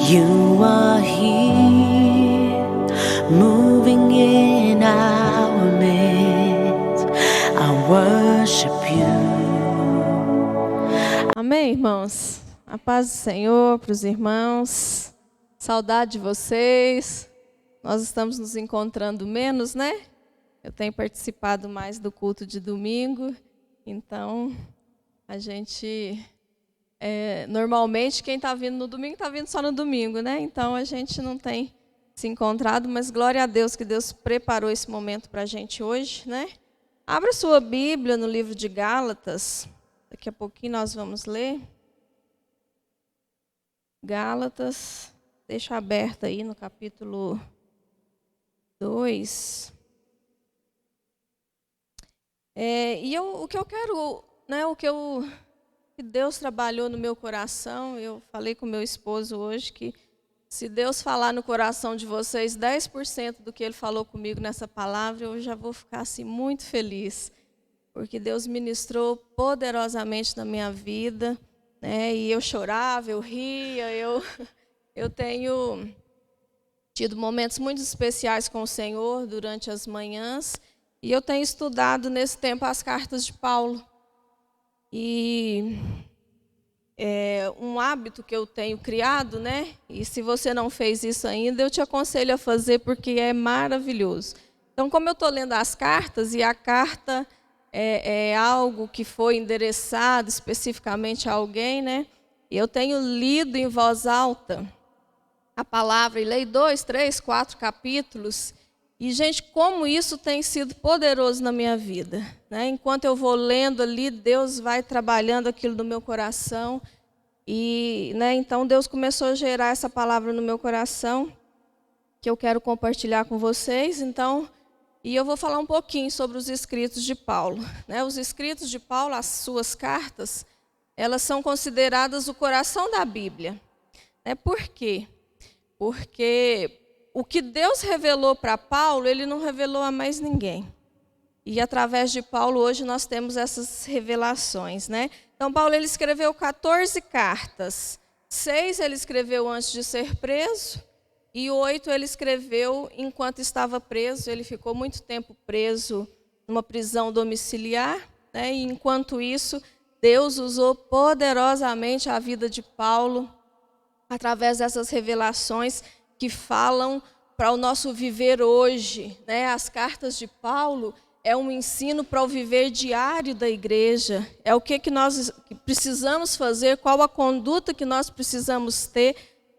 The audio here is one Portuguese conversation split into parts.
You are here, moving in our midst. I worship you. Amém, irmãos? A paz do Senhor para os irmãos. Saudade de vocês. Nós estamos nos encontrando menos, né? Eu tenho participado mais do culto de domingo. Então, a gente... normalmente, quem está vindo no domingo, está vindo só no domingo, né? Então, a gente não tem se encontrado, mas glória a Deus que Deus preparou esse momento para a gente hoje, né? Abra sua Bíblia no livro de Gálatas. Daqui a pouquinho nós vamos ler. Gálatas, deixa aberto aí no capítulo 2. O que eu quero, né, que Deus trabalhou no meu coração, eu falei com meu esposo hoje que se Deus falar no coração de vocês 10% do que Ele falou comigo nessa palavra, eu já vou ficar assim muito feliz, porque Deus ministrou poderosamente na minha vida, né? E eu chorava, eu ria, eu tenho tido momentos muito especiais com o Senhor durante as manhãs, e eu tenho estudado nesse tempo as cartas de Paulo. E é um hábito que eu tenho criado, né? E se você não fez isso ainda, eu te aconselho a fazer, porque é maravilhoso. Então, como eu estou lendo as cartas, e a carta é algo que foi endereçado especificamente a alguém, né? E eu tenho lido em voz alta a palavra, e leio 2, 3, 4 capítulos. E, gente, como isso tem sido poderoso na minha vida, né? Enquanto eu vou lendo ali, Deus vai trabalhando aquilo no meu coração. E, né, então, Deus começou a gerar essa palavra no meu coração, que eu quero compartilhar com vocês. Então, e eu vou falar um pouquinho sobre os escritos de Paulo, né? Os escritos de Paulo, as suas cartas, elas são consideradas o coração da Bíblia. Por quê? Porque o que Deus revelou para Paulo, Ele não revelou a mais ninguém. E através de Paulo, hoje nós temos essas revelações, né? Então, Paulo, ele escreveu 14 cartas. 6 ele escreveu antes de ser preso, e 8 ele escreveu enquanto estava preso. Ele ficou muito tempo preso numa prisão domiciliar, né? E enquanto isso, Deus usou poderosamente a vida de Paulo através dessas revelações que falam para o nosso viver hoje, né? As cartas de Paulo é um ensino para o viver diário da igreja. É o que nós precisamos fazer, qual a conduta que nós precisamos ter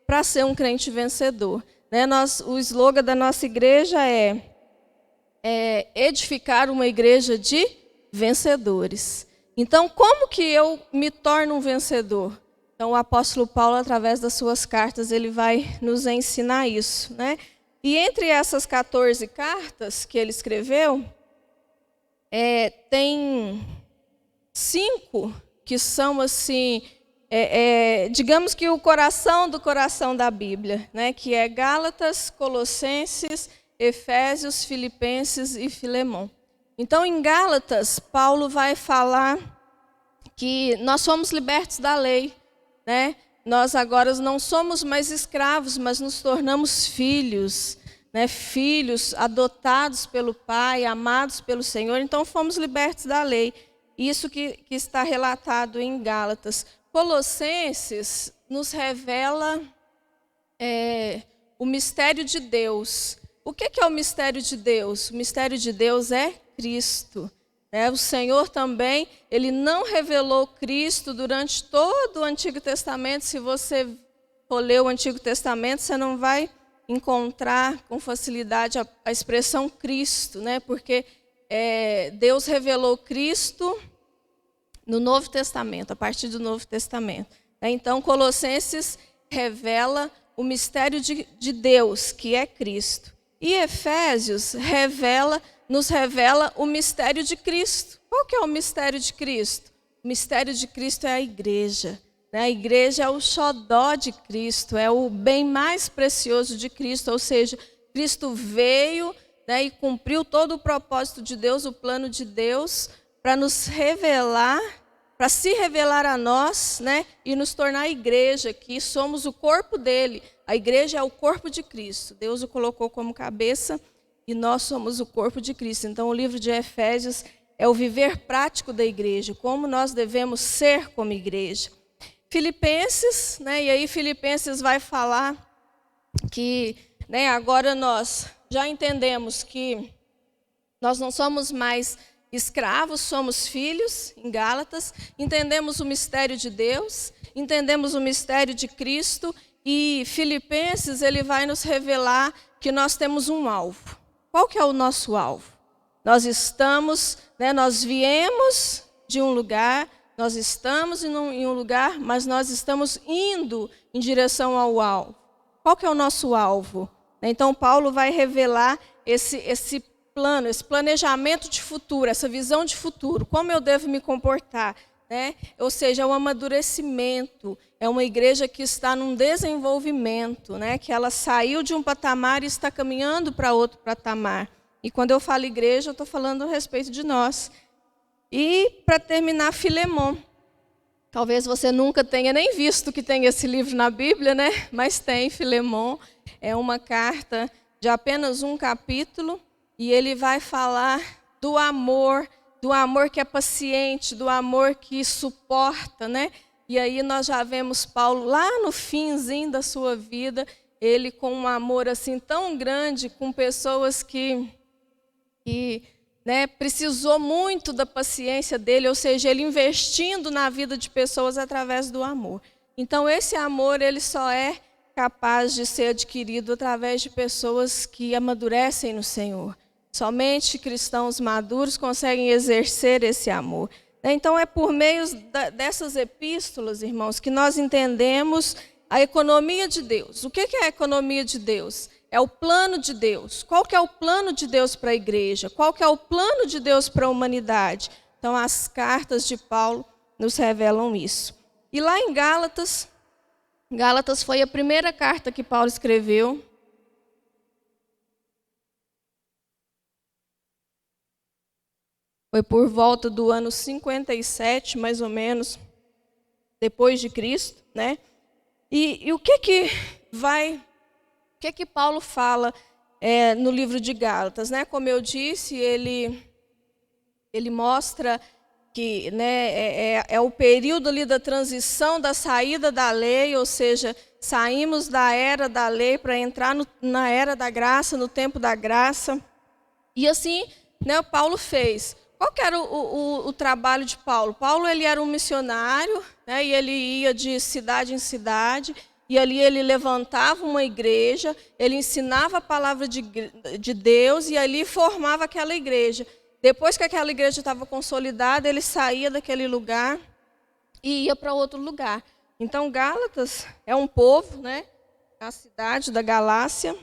para ser um crente vencedor, né? O slogan da nossa igreja é edificar uma igreja de vencedores. Então, como que eu me torno um vencedor? Então, o apóstolo Paulo, através das suas cartas, ele vai nos ensinar isso, né? E entre essas 14 cartas que ele escreveu, tem 5 que são, assim, digamos que o coração do coração da Bíblia, né? Que é Gálatas, Colossenses, Efésios, Filipenses e Filemão. Então, em Gálatas, Paulo vai falar que nós somos libertos da lei, né? Nós agora não somos mais escravos, mas nos tornamos filhos, né? Filhos adotados pelo Pai, amados pelo Senhor. Então fomos libertos da lei. Isso que está relatado em Gálatas. Colossenses nos revela o mistério de Deus. O que é o mistério de Deus? O mistério de Deus é Cristo. O Senhor também, Ele não revelou Cristo durante todo o Antigo Testamento. Se você for ler o Antigo Testamento, você não vai encontrar com facilidade a expressão Cristo, né? Porque Deus revelou Cristo no Novo Testamento, a partir do Novo Testamento. Então, Colossenses revela o mistério de Deus, que é Cristo. E Efésios nos revela o mistério de Cristo. Qual que é o mistério de Cristo? O mistério de Cristo é a igreja. A igreja é o xodó de Cristo, é o bem mais precioso de Cristo. Ou seja, Cristo veio, né, e cumpriu todo o propósito de Deus, o plano de Deus, para nos revelar para se revelar a nós, né, e nos tornar a igreja, que somos o corpo dele. A igreja é o corpo de Cristo. Deus o colocou como cabeça e nós somos o corpo de Cristo. Então, o livro de Efésios é o viver prático da igreja, como nós devemos ser como igreja. Filipenses, né, e aí Filipenses vai falar que, né, agora nós já entendemos que nós não somos mais escravos, somos filhos, em Gálatas, entendemos o mistério de Deus, entendemos o mistério de Cristo, e Filipenses ele vai nos revelar que nós temos um alvo. Qual que é o nosso alvo? Nós estamos, né, nós viemos de um lugar, nós estamos em um lugar, mas nós estamos indo em direção ao alvo. Qual que é o nosso alvo? Então, Paulo vai revelar esse plano, esse planejamento de futuro, essa visão de futuro, como eu devo me comportar, né? Ou seja, é um amadurecimento, é uma igreja que está num desenvolvimento, né? Que ela saiu de um patamar e está caminhando para outro patamar. E quando eu falo igreja, eu estou falando a respeito de nós. E para terminar, Filemon. Talvez você nunca tenha nem visto que tem esse livro na Bíblia, né? Mas tem, Filemon. É uma carta de apenas um capítulo. E ele vai falar do amor que é paciente, do amor que suporta, né? E aí nós já vemos Paulo lá no finzinho da sua vida, ele com um amor assim tão grande, com pessoas que né, precisou muito da paciência dele, ou seja, ele investindo na vida de pessoas através do amor. Então esse amor ele só é capaz de ser adquirido através de pessoas que amadurecem no Senhor. Somente cristãos maduros conseguem exercer esse amor. Então é por meio dessas epístolas, irmãos, que nós entendemos a economia de Deus. O que é a economia de Deus? É o plano de Deus. Qual que é o plano de Deus para a igreja? Qual que é o plano de Deus para a humanidade? Então as cartas de Paulo nos revelam isso. E lá em Gálatas foi a primeira carta que Paulo escreveu. Foi por volta do ano 57, mais ou menos, depois de Cristo, né? E o que Paulo fala no livro de Gálatas, né? Como eu disse, ele mostra que, né, é o período ali da transição, da saída da lei, ou seja, saímos da era da lei para entrar na era da graça, no tempo da graça. E assim, né, Paulo fez. Qual que era o trabalho de Paulo? Paulo ele era um missionário, né, e ele ia de cidade em cidade, e ali ele levantava uma igreja, ele ensinava a palavra de Deus, e ali formava aquela igreja. Depois que aquela igreja estava consolidada, ele saía daquele lugar e ia para outro lugar. Então, Gálatas é um povo, né, a cidade da Galácia,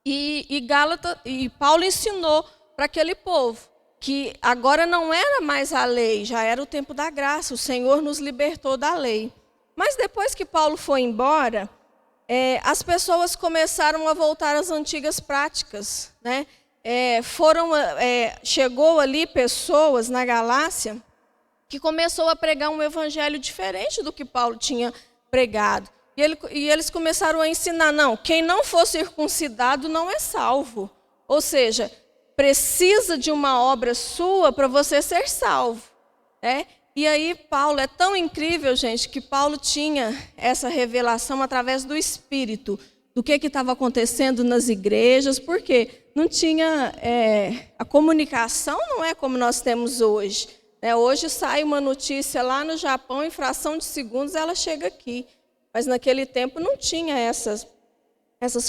e Paulo ensinou para aquele povo que agora não era mais a lei, já era o tempo da graça, o Senhor nos libertou da lei. Mas depois que Paulo foi embora, as pessoas começaram a voltar às antigas práticas, né? Chegou ali pessoas na Galácia que começou a pregar um evangelho diferente do que Paulo tinha pregado. E eles começaram a ensinar, não, quem não for circuncidado não é salvo. Ou seja, precisa de uma obra sua para você ser salvo, né? E aí Paulo, é tão incrível, gente, que Paulo tinha essa revelação através do Espírito, do que estava acontecendo nas igrejas, porque não tinha, a comunicação não é como nós temos hoje, né? Hoje sai uma notícia lá no Japão, em fração de segundos ela chega aqui, mas naquele tempo não tinha essas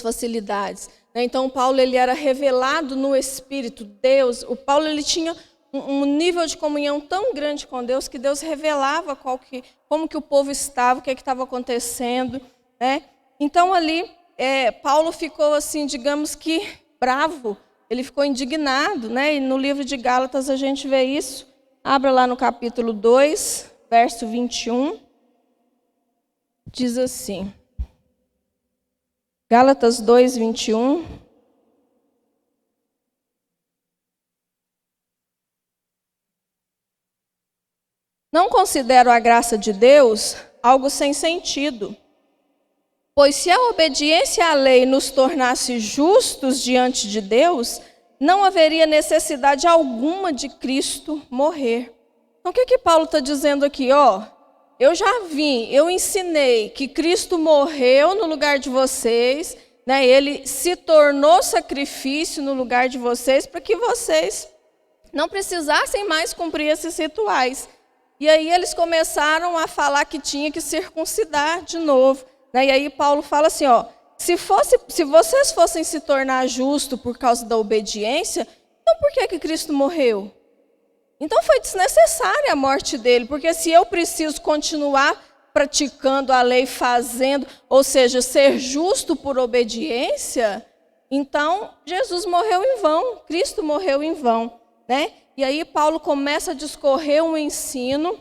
facilidades. Então, Paulo ele era revelado no Espírito, Deus. O Paulo ele tinha um nível de comunhão tão grande com Deus que Deus revelava como que o povo estava, o que estava acontecendo, né? Então, ali, Paulo ficou assim, digamos que bravo, ele ficou indignado, né? E no livro de Gálatas a gente vê isso. Abra lá no capítulo 2, verso 21. Diz assim. Gálatas 2, 21. não considero a graça de Deus algo sem sentido. Pois se a obediência à lei nos tornasse justos diante de Deus, não haveria necessidade alguma de Cristo morrer. Então o que Paulo está dizendo aqui? Eu já vim, eu ensinei que Cristo morreu no lugar de vocês, né? Ele se tornou sacrifício no lugar de vocês para que vocês não precisassem mais cumprir esses rituais. E aí eles começaram a falar que tinha que circuncidar de novo. Né? E aí Paulo fala assim, se vocês fossem se tornar justos por causa da obediência, então por que Cristo morreu? Então foi desnecessária a morte dele, porque se eu preciso continuar praticando a lei, fazendo, ou seja, ser justo por obediência, então Jesus morreu em vão, Cristo morreu em vão. Né? E aí Paulo começa a discorrer um ensino,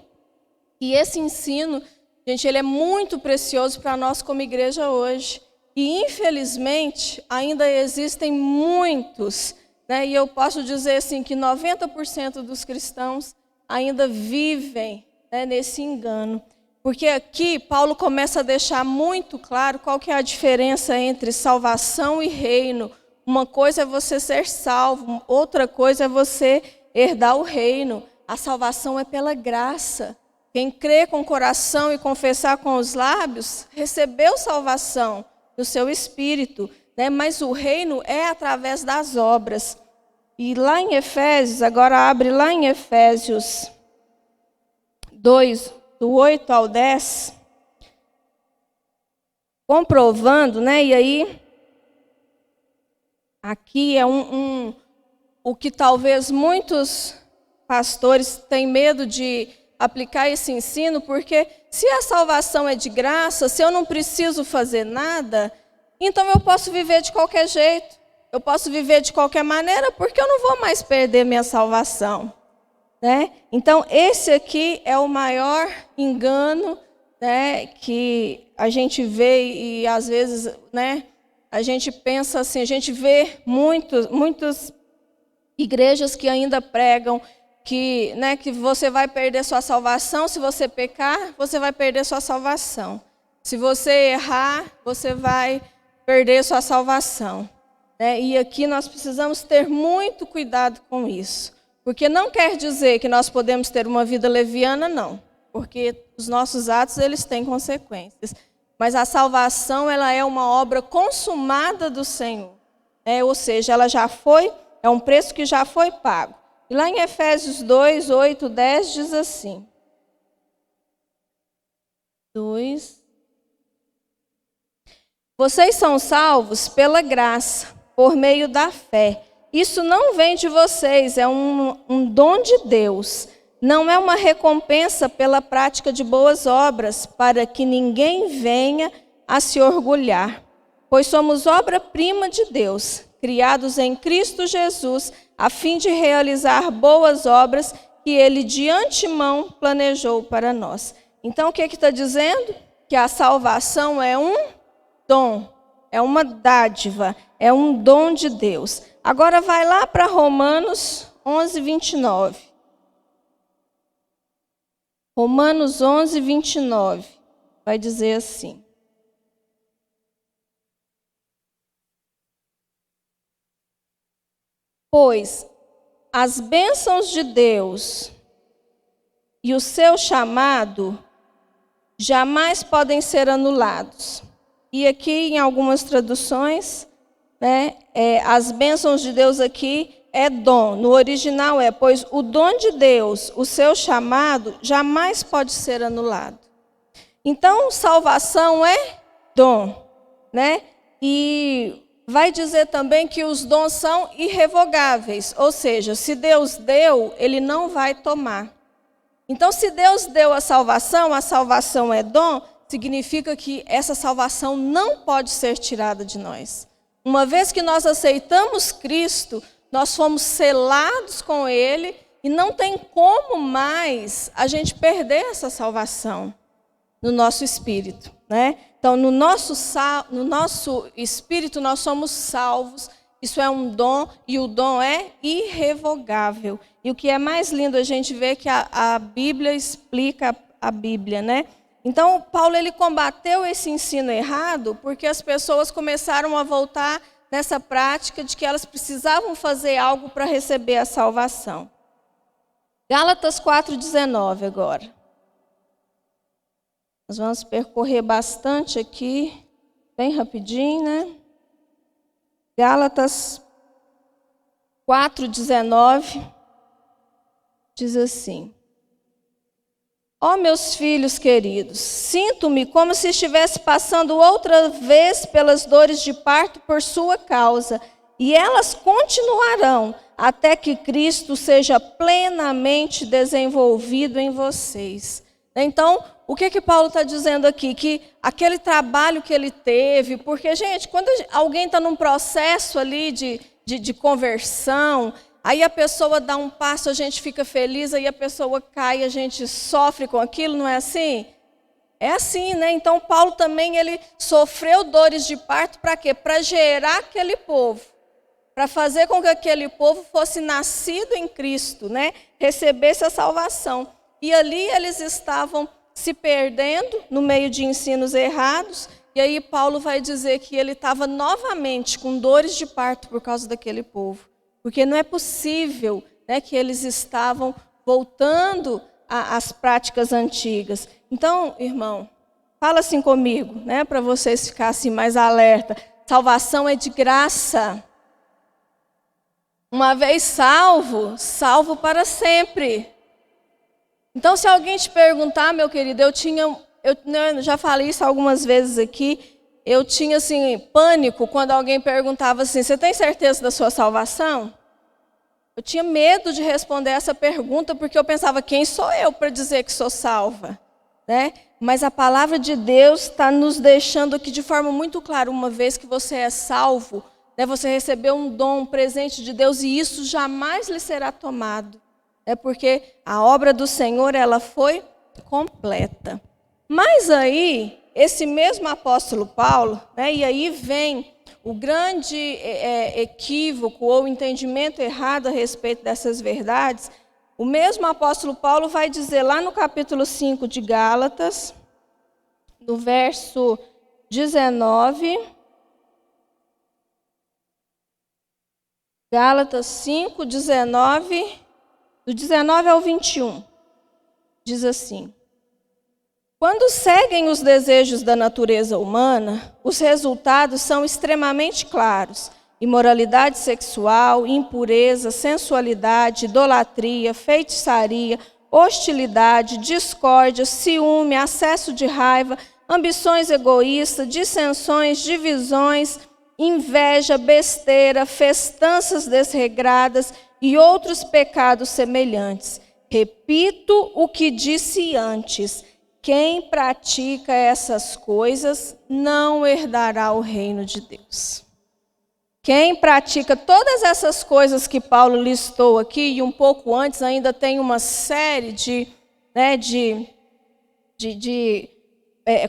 e esse ensino, gente, ele é muito precioso para nós como igreja hoje. E infelizmente ainda existem muitos, né? E eu posso dizer assim que 90% dos cristãos ainda vivem, né, nesse engano. Porque aqui Paulo começa a deixar muito claro qual que é a diferença entre salvação e reino. Uma coisa é você ser salvo, outra coisa é você herdar o reino. A salvação é pela graça. Quem crê com o coração e confessar com os lábios, recebeu salvação no seu espírito, né? Mas o reino é através das obras. E lá em Efésios, agora abre lá em Efésios 2, do 8 ao 10, comprovando, né? E aí, aqui é o que talvez muitos pastores têm medo de aplicar esse ensino, porque se a salvação é de graça, se eu não preciso fazer nada, então eu posso viver de qualquer jeito, eu posso viver de qualquer maneira, porque eu não vou mais perder minha salvação. Né? Então, esse aqui é o maior engano, né, que a gente vê e às vezes, né, a gente pensa assim, a gente vê muitas igrejas que ainda pregam que, né, que você vai perder sua salvação, se você pecar, você vai perder sua salvação. Se você errar, você vai perder sua salvação. Né? E aqui nós precisamos ter muito cuidado com isso. Porque não quer dizer que nós podemos ter uma vida leviana, não. Porque os nossos atos, eles têm consequências. Mas a salvação, ela é uma obra consumada do Senhor. Ou seja, ela já foi, é um preço que já foi pago. E lá em Efésios 2, 8, 10, diz assim. 2. Vocês são salvos pela graça, por meio da fé. Isso não vem de vocês, é um dom de Deus. Não é uma recompensa pela prática de boas obras, para que ninguém venha a se orgulhar. Pois somos obra-prima de Deus, criados em Cristo Jesus, a fim de realizar boas obras que Ele de antemão planejou para nós. Então o que está dizendo? Que a salvação é um dom, é uma dádiva, é um dom de Deus. Agora vai lá para Romanos 11, 29. Romanos 11, 29. Vai dizer assim. Pois as bênçãos de Deus e o seu chamado jamais podem ser anulados. E aqui em algumas traduções, né, as bênçãos de Deus aqui é dom. No original pois o dom de Deus, o seu chamado, jamais pode ser anulado. Então, salvação é dom, né? E vai dizer também que os dons são irrevogáveis, ou seja, se Deus deu, Ele não vai tomar. Então, se Deus deu a salvação é dom, significa que essa salvação não pode ser tirada de nós. Uma vez que nós aceitamos Cristo, nós fomos selados com Ele e não tem como mais a gente perder essa salvação no nosso espírito, né? Então, no nosso espírito, nós somos salvos. Isso é um dom e o dom é irrevogável. E o que é mais lindo a gente ver que a Bíblia explica a Bíblia, né? Então, Paulo ele combateu esse ensino errado porque as pessoas começaram a voltar nessa prática de que elas precisavam fazer algo para receber a salvação. Gálatas 4,19 agora. Nós vamos percorrer bastante aqui, bem rapidinho, né? Gálatas 4,19 diz assim: Ó meus filhos queridos, sinto-me como se estivesse passando outra vez pelas dores de parto por sua causa, e elas continuarão até que Cristo seja plenamente desenvolvido em vocês. Então, o que Paulo está dizendo aqui? Que aquele trabalho que ele teve, porque, gente, quando alguém está num processo ali de conversão, aí a pessoa dá um passo, a gente fica feliz, aí a pessoa cai, a gente sofre com aquilo, não é assim? É assim, né? Então, Paulo também, ele sofreu dores de parto para quê? Para gerar aquele povo, para fazer com que aquele povo fosse nascido em Cristo, né? Recebesse a salvação. E ali eles estavam se perdendo no meio de ensinos errados, e aí Paulo vai dizer que ele estava novamente com dores de parto por causa daquele povo. Porque não é possível, né, que eles estavam voltando às práticas antigas. Então, irmão, fala assim comigo, né, para vocês ficarem assim mais alerta. Salvação é de graça. Uma vez salvo, salvo para sempre. Então, se alguém te perguntar, meu querido, eu já falei isso algumas vezes aqui, eu tinha assim, pânico quando alguém perguntava assim, você tem certeza da sua salvação? Eu tinha medo de responder essa pergunta, porque eu pensava, quem sou eu para dizer que sou salva? Né? Mas a palavra de Deus está nos deixando aqui de forma muito clara, uma vez que você é salvo, né, você recebeu um dom, um presente de Deus, e isso jamais lhe será tomado. É porque a obra do Senhor, ela foi completa. Mas aí, esse mesmo apóstolo Paulo, né, e aí vem o grande equívoco ou entendimento errado a respeito dessas verdades, o mesmo apóstolo Paulo vai dizer lá no capítulo 5 de Gálatas, no verso 19, Gálatas 5, 19... Do 19 ao 21, diz assim: Quando seguem os desejos da natureza humana, os resultados são extremamente claros. Imoralidade sexual, impureza, sensualidade, idolatria, feitiçaria, hostilidade, discórdia, ciúme, acesso de raiva, ambições egoístas, dissensões, divisões, inveja, besteira, festanças desregradas e outros pecados semelhantes. Repito o que disse antes: quem pratica essas coisas não herdará o reino de Deus. Quem pratica todas essas coisas que Paulo listou aqui, e um pouco antes ainda tem uma série de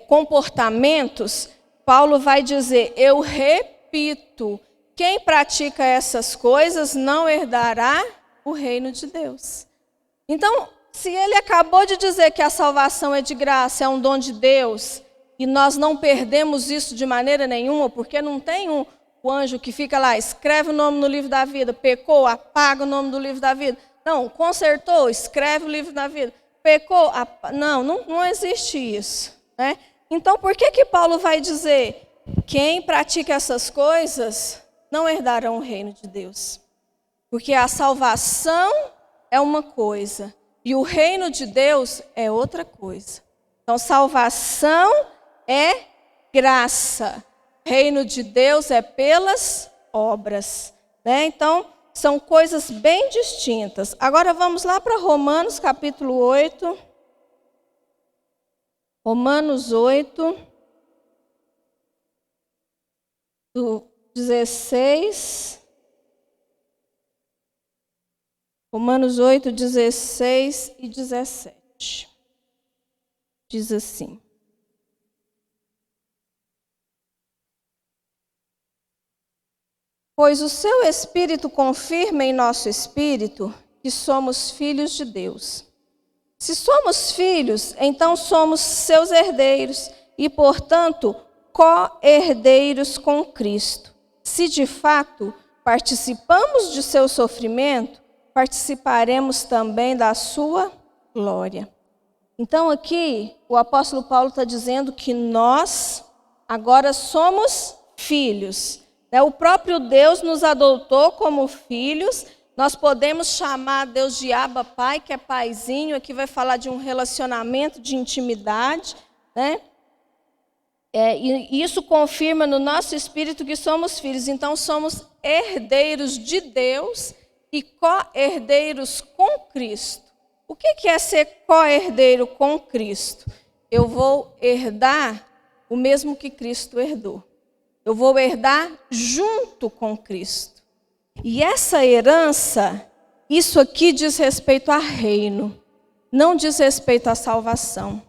comportamentos, Paulo vai dizer, eu repito, quem pratica essas coisas não herdará o reino de Deus. Então, se ele acabou de dizer que a salvação é de graça, é um dom de Deus, e nós não perdemos isso de maneira nenhuma, porque não tem o anjo que fica lá, escreve o nome no livro da vida, pecou, apaga o nome do livro da vida. Não, consertou, escreve o livro da vida. Pecou, não existe isso. Né? Então, por que Paulo vai dizer, quem pratica essas coisas não herdarão o reino de Deus? Porque a salvação é uma coisa, e o reino de Deus é outra coisa. Então, salvação é graça. Reino de Deus é pelas obras. Né? Então, são coisas bem distintas. Agora, vamos lá para Romanos, capítulo 8. Romanos 8, do 16. Romanos 8, 16 e 17. Diz assim. Pois o seu Espírito confirma em nosso espírito que que somos filhos de Deus. Se somos filhos, então somos seus herdeiros e, portanto, co-herdeiros com Cristo. Se de fato participamos de seu sofrimento, participaremos também da sua glória. Então aqui o apóstolo Paulo está dizendo que nós agora somos filhos. O próprio Deus nos adotou como filhos. Nós podemos chamar Deus de Abba Pai, que é paizinho. Aqui vai falar de um relacionamento de intimidade, né? E isso confirma no nosso espírito que somos filhos. Então somos herdeiros de Deus e co-herdeiros com Cristo. O que é ser co-herdeiro com Cristo? Eu vou herdar o mesmo que Cristo herdou. Eu vou herdar junto com Cristo. E essa herança, isso aqui diz respeito a reino, não diz respeito à salvação.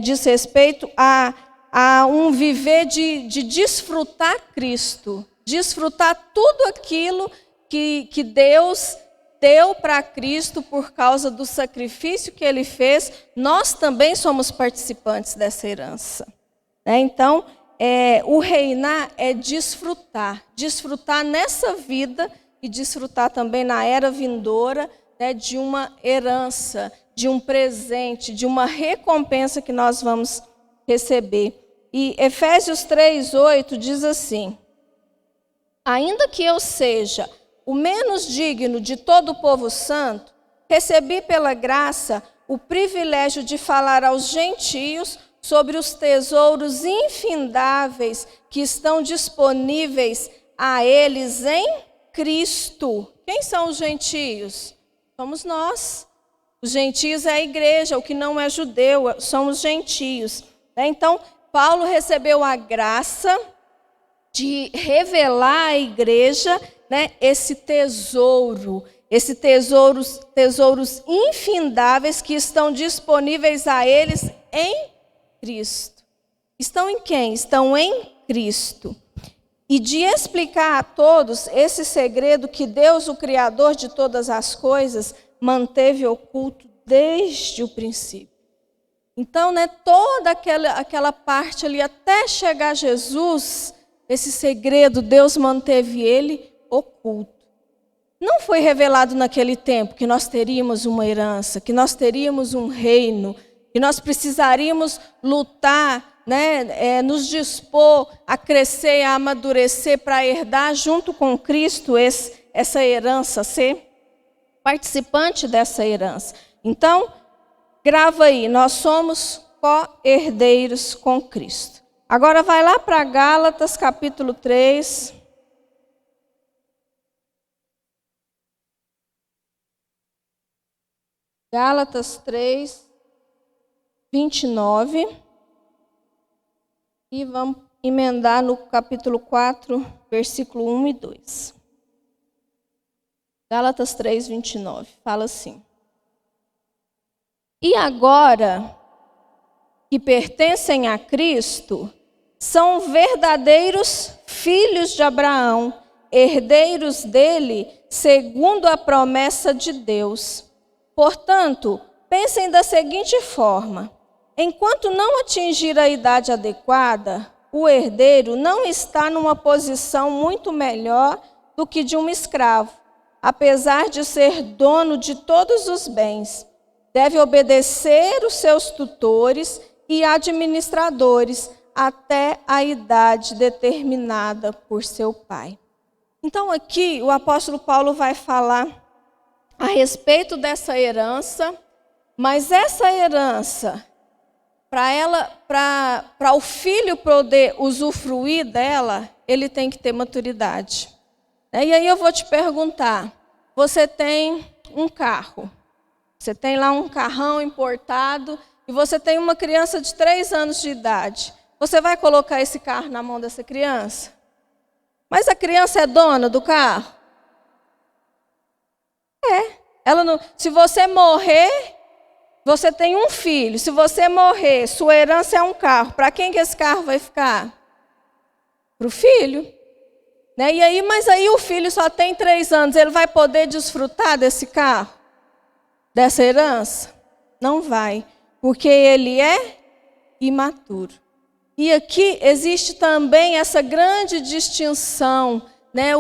Diz respeito a um viver de desfrutar Cristo, desfrutar tudo aquilo que Deus deu para Cristo por causa do sacrifício que Ele fez. Nós também somos participantes dessa herança. Então, o reinar é desfrutar nessa vida e desfrutar também na era vindoura, de uma herança, de um presente, de uma recompensa que nós vamos receber. E Efésios 3:8 diz assim: ainda que eu seja o menos digno de todo o povo santo, recebi pela graça o privilégio de falar aos gentios sobre os tesouros infindáveis que estão disponíveis a eles em Cristo. Quem são os gentios? Somos nós. Os gentios é a igreja, o que não é judeu, são os gentios. Então, Paulo recebeu a graça de revelar à igreja, esse tesouro, tesouros infindáveis que estão disponíveis a eles em Cristo. Estão em quem? Estão em Cristo. E de explicar a todos esse segredo que Deus, o Criador de todas as coisas, manteve oculto desde o princípio. Então, toda aquela parte ali, até chegar a Jesus, esse segredo, Deus manteve ele oculto. Não foi revelado naquele tempo que nós teríamos uma herança, que nós teríamos um reino, que nós precisaríamos lutar, nos dispor a crescer, a amadurecer para herdar junto com Cristo essa herança, ser participante dessa herança. Então, grava aí, nós somos co-herdeiros com Cristo. Agora vai lá para Gálatas capítulo 3. Gálatas 3, 29. E vamos emendar no capítulo 4, versículo 1 e 2. Gálatas 3, 29. Fala assim: e agora que pertencem a Cristo, são verdadeiros filhos de Abraão, herdeiros dele, segundo a promessa de Deus. Portanto, pensem da seguinte forma: enquanto não atingir a idade adequada, o herdeiro não está numa posição muito melhor do que de um escravo, apesar de ser dono de todos os bens. Deve obedecer os seus tutores e administradores até a idade determinada por seu pai. Então aqui o apóstolo Paulo vai falar a respeito dessa herança, mas essa herança, para o filho poder usufruir dela, ele tem que ter maturidade. E aí eu vou te perguntar, você tem um carro, você tem lá um carrão importado, e você tem uma criança de 3 anos de idade. Você vai colocar esse carro na mão dessa criança? Mas a criança é dona do carro? Ela não, se você morrer, você tem um filho. Se você morrer, sua herança é um carro. Para quem que esse carro vai ficar? Para o filho. Né? E aí, mas aí o filho só tem 3 anos, ele vai poder desfrutar desse carro? Dessa herança? Não vai, porque ele é imaturo. E aqui existe também essa grande distinção, né?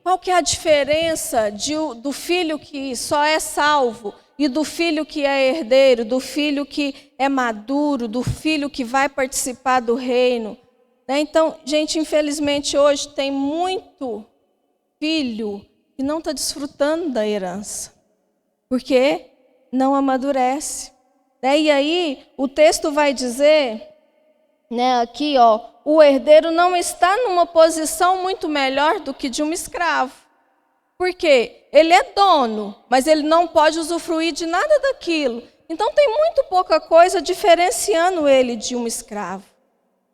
Qual que é a diferença do filho que só é salvo e do filho que é herdeiro, do filho que é maduro, do filho que vai participar do reino? Né? Então, gente, infelizmente hoje tem muito filho que não está desfrutando da herança, porque não amadurece. Né? E aí o texto vai dizer, né, aqui, ó, o herdeiro não está numa posição muito melhor do que de um escravo. Por quê? Ele é dono, mas ele não pode usufruir de nada daquilo. Então tem muito pouca coisa diferenciando ele de um escravo.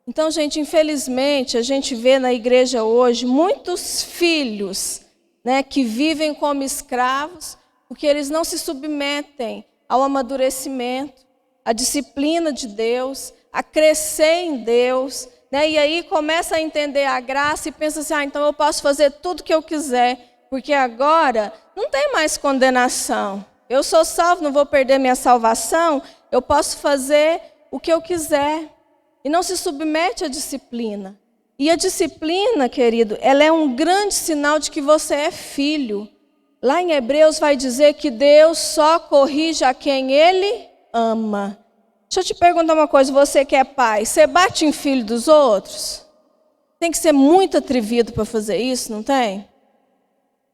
Então, gente, infelizmente, a gente vê na igreja hoje muitos filhos, né, que vivem como escravos, porque eles não se submetem ao amadurecimento, à disciplina de Deus, a crescer em Deus, né? E aí começa a entender a graça e pensa assim, então eu posso fazer tudo o que eu quiser, porque agora não tem mais condenação. Eu sou salvo, não vou perder minha salvação, eu posso fazer o que eu quiser. E não se submete à disciplina. E a disciplina, querido, ela é um grande sinal de que você é filho. Lá em Hebreus vai dizer que Deus só corrige a quem Ele ama. Deixa eu te perguntar uma coisa, você que é pai, você bate em filho dos outros? Tem que ser muito atrevido para fazer isso, não tem?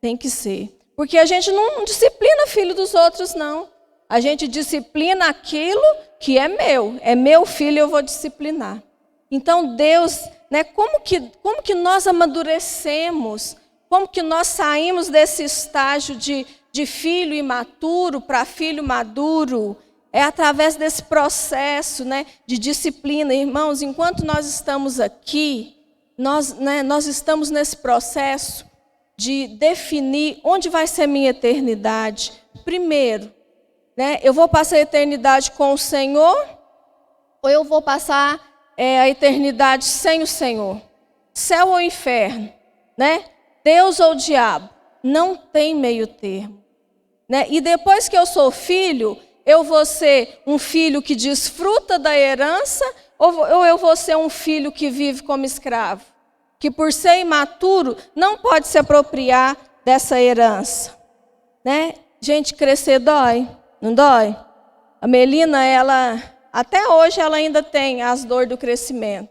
Tem que ser. Porque a gente não disciplina filho dos outros, não. A gente disciplina aquilo que é meu filho, eu vou disciplinar. Então Deus, né, como que nós amadurecemos, como que nós saímos desse estágio de filho imaturo para filho maduro? É através desse processo, né, de disciplina. Irmãos, enquanto nós estamos aqui, nós estamos nesse processo de definir onde vai ser minha eternidade. Primeiro, né, eu vou passar a eternidade com o Senhor ou eu vou passar a eternidade sem o Senhor? Céu ou inferno? Né? Deus ou diabo? Não tem meio termo. Né? E depois que eu sou filho, eu vou ser um filho que desfruta da herança ou eu vou ser um filho que vive como escravo? Que por ser imaturo não pode se apropriar dessa herança. Né? Gente, crescer dói, não dói? A Melina, até hoje ela ainda tem as dores do crescimento.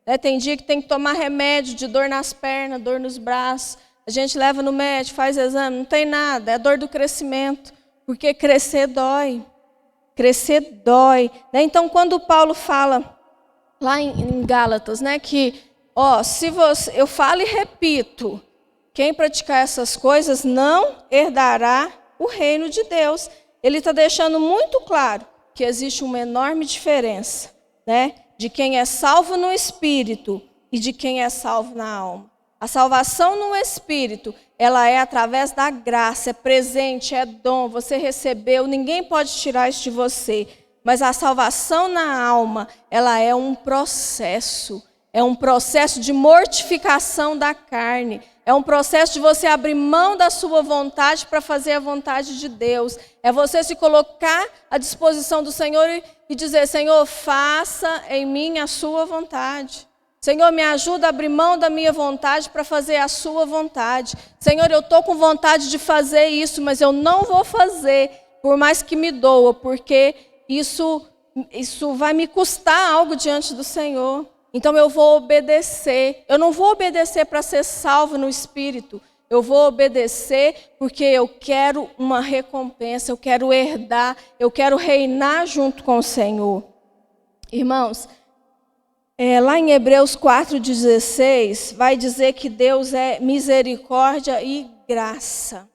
Né? Tem dia que tem que tomar remédio de dor nas pernas, dor nos braços. A gente leva no médico, faz exame, não tem nada, é dor do crescimento. Porque crescer dói. Crescer dói. Né? Então, quando Paulo fala lá em Gálatas, né, que, eu falo e repito, quem praticar essas coisas não herdará o reino de Deus. Ele está deixando muito claro que existe uma enorme diferença, né, de quem é salvo no espírito e de quem é salvo na alma. A salvação no espírito, ela é através da graça, é presente, é dom, você recebeu, ninguém pode tirar isso de você. Mas a salvação na alma, ela é um processo de mortificação da carne, é um processo de você abrir mão da sua vontade para fazer a vontade de Deus. É você se colocar à disposição do Senhor e dizer, Senhor, faça em mim a sua vontade. Senhor, me ajuda a abrir mão da minha vontade para fazer a sua vontade. Senhor, eu estou com vontade de fazer isso, mas eu não vou fazer, por mais que me doa, porque isso vai me custar algo diante do Senhor. Então eu vou obedecer. Eu não vou obedecer para ser salvo no Espírito. Eu vou obedecer porque eu quero uma recompensa, eu quero herdar, eu quero reinar junto com o Senhor. Irmãos, lá em Hebreus 4,16, vai dizer que Deus é misericórdia e graça.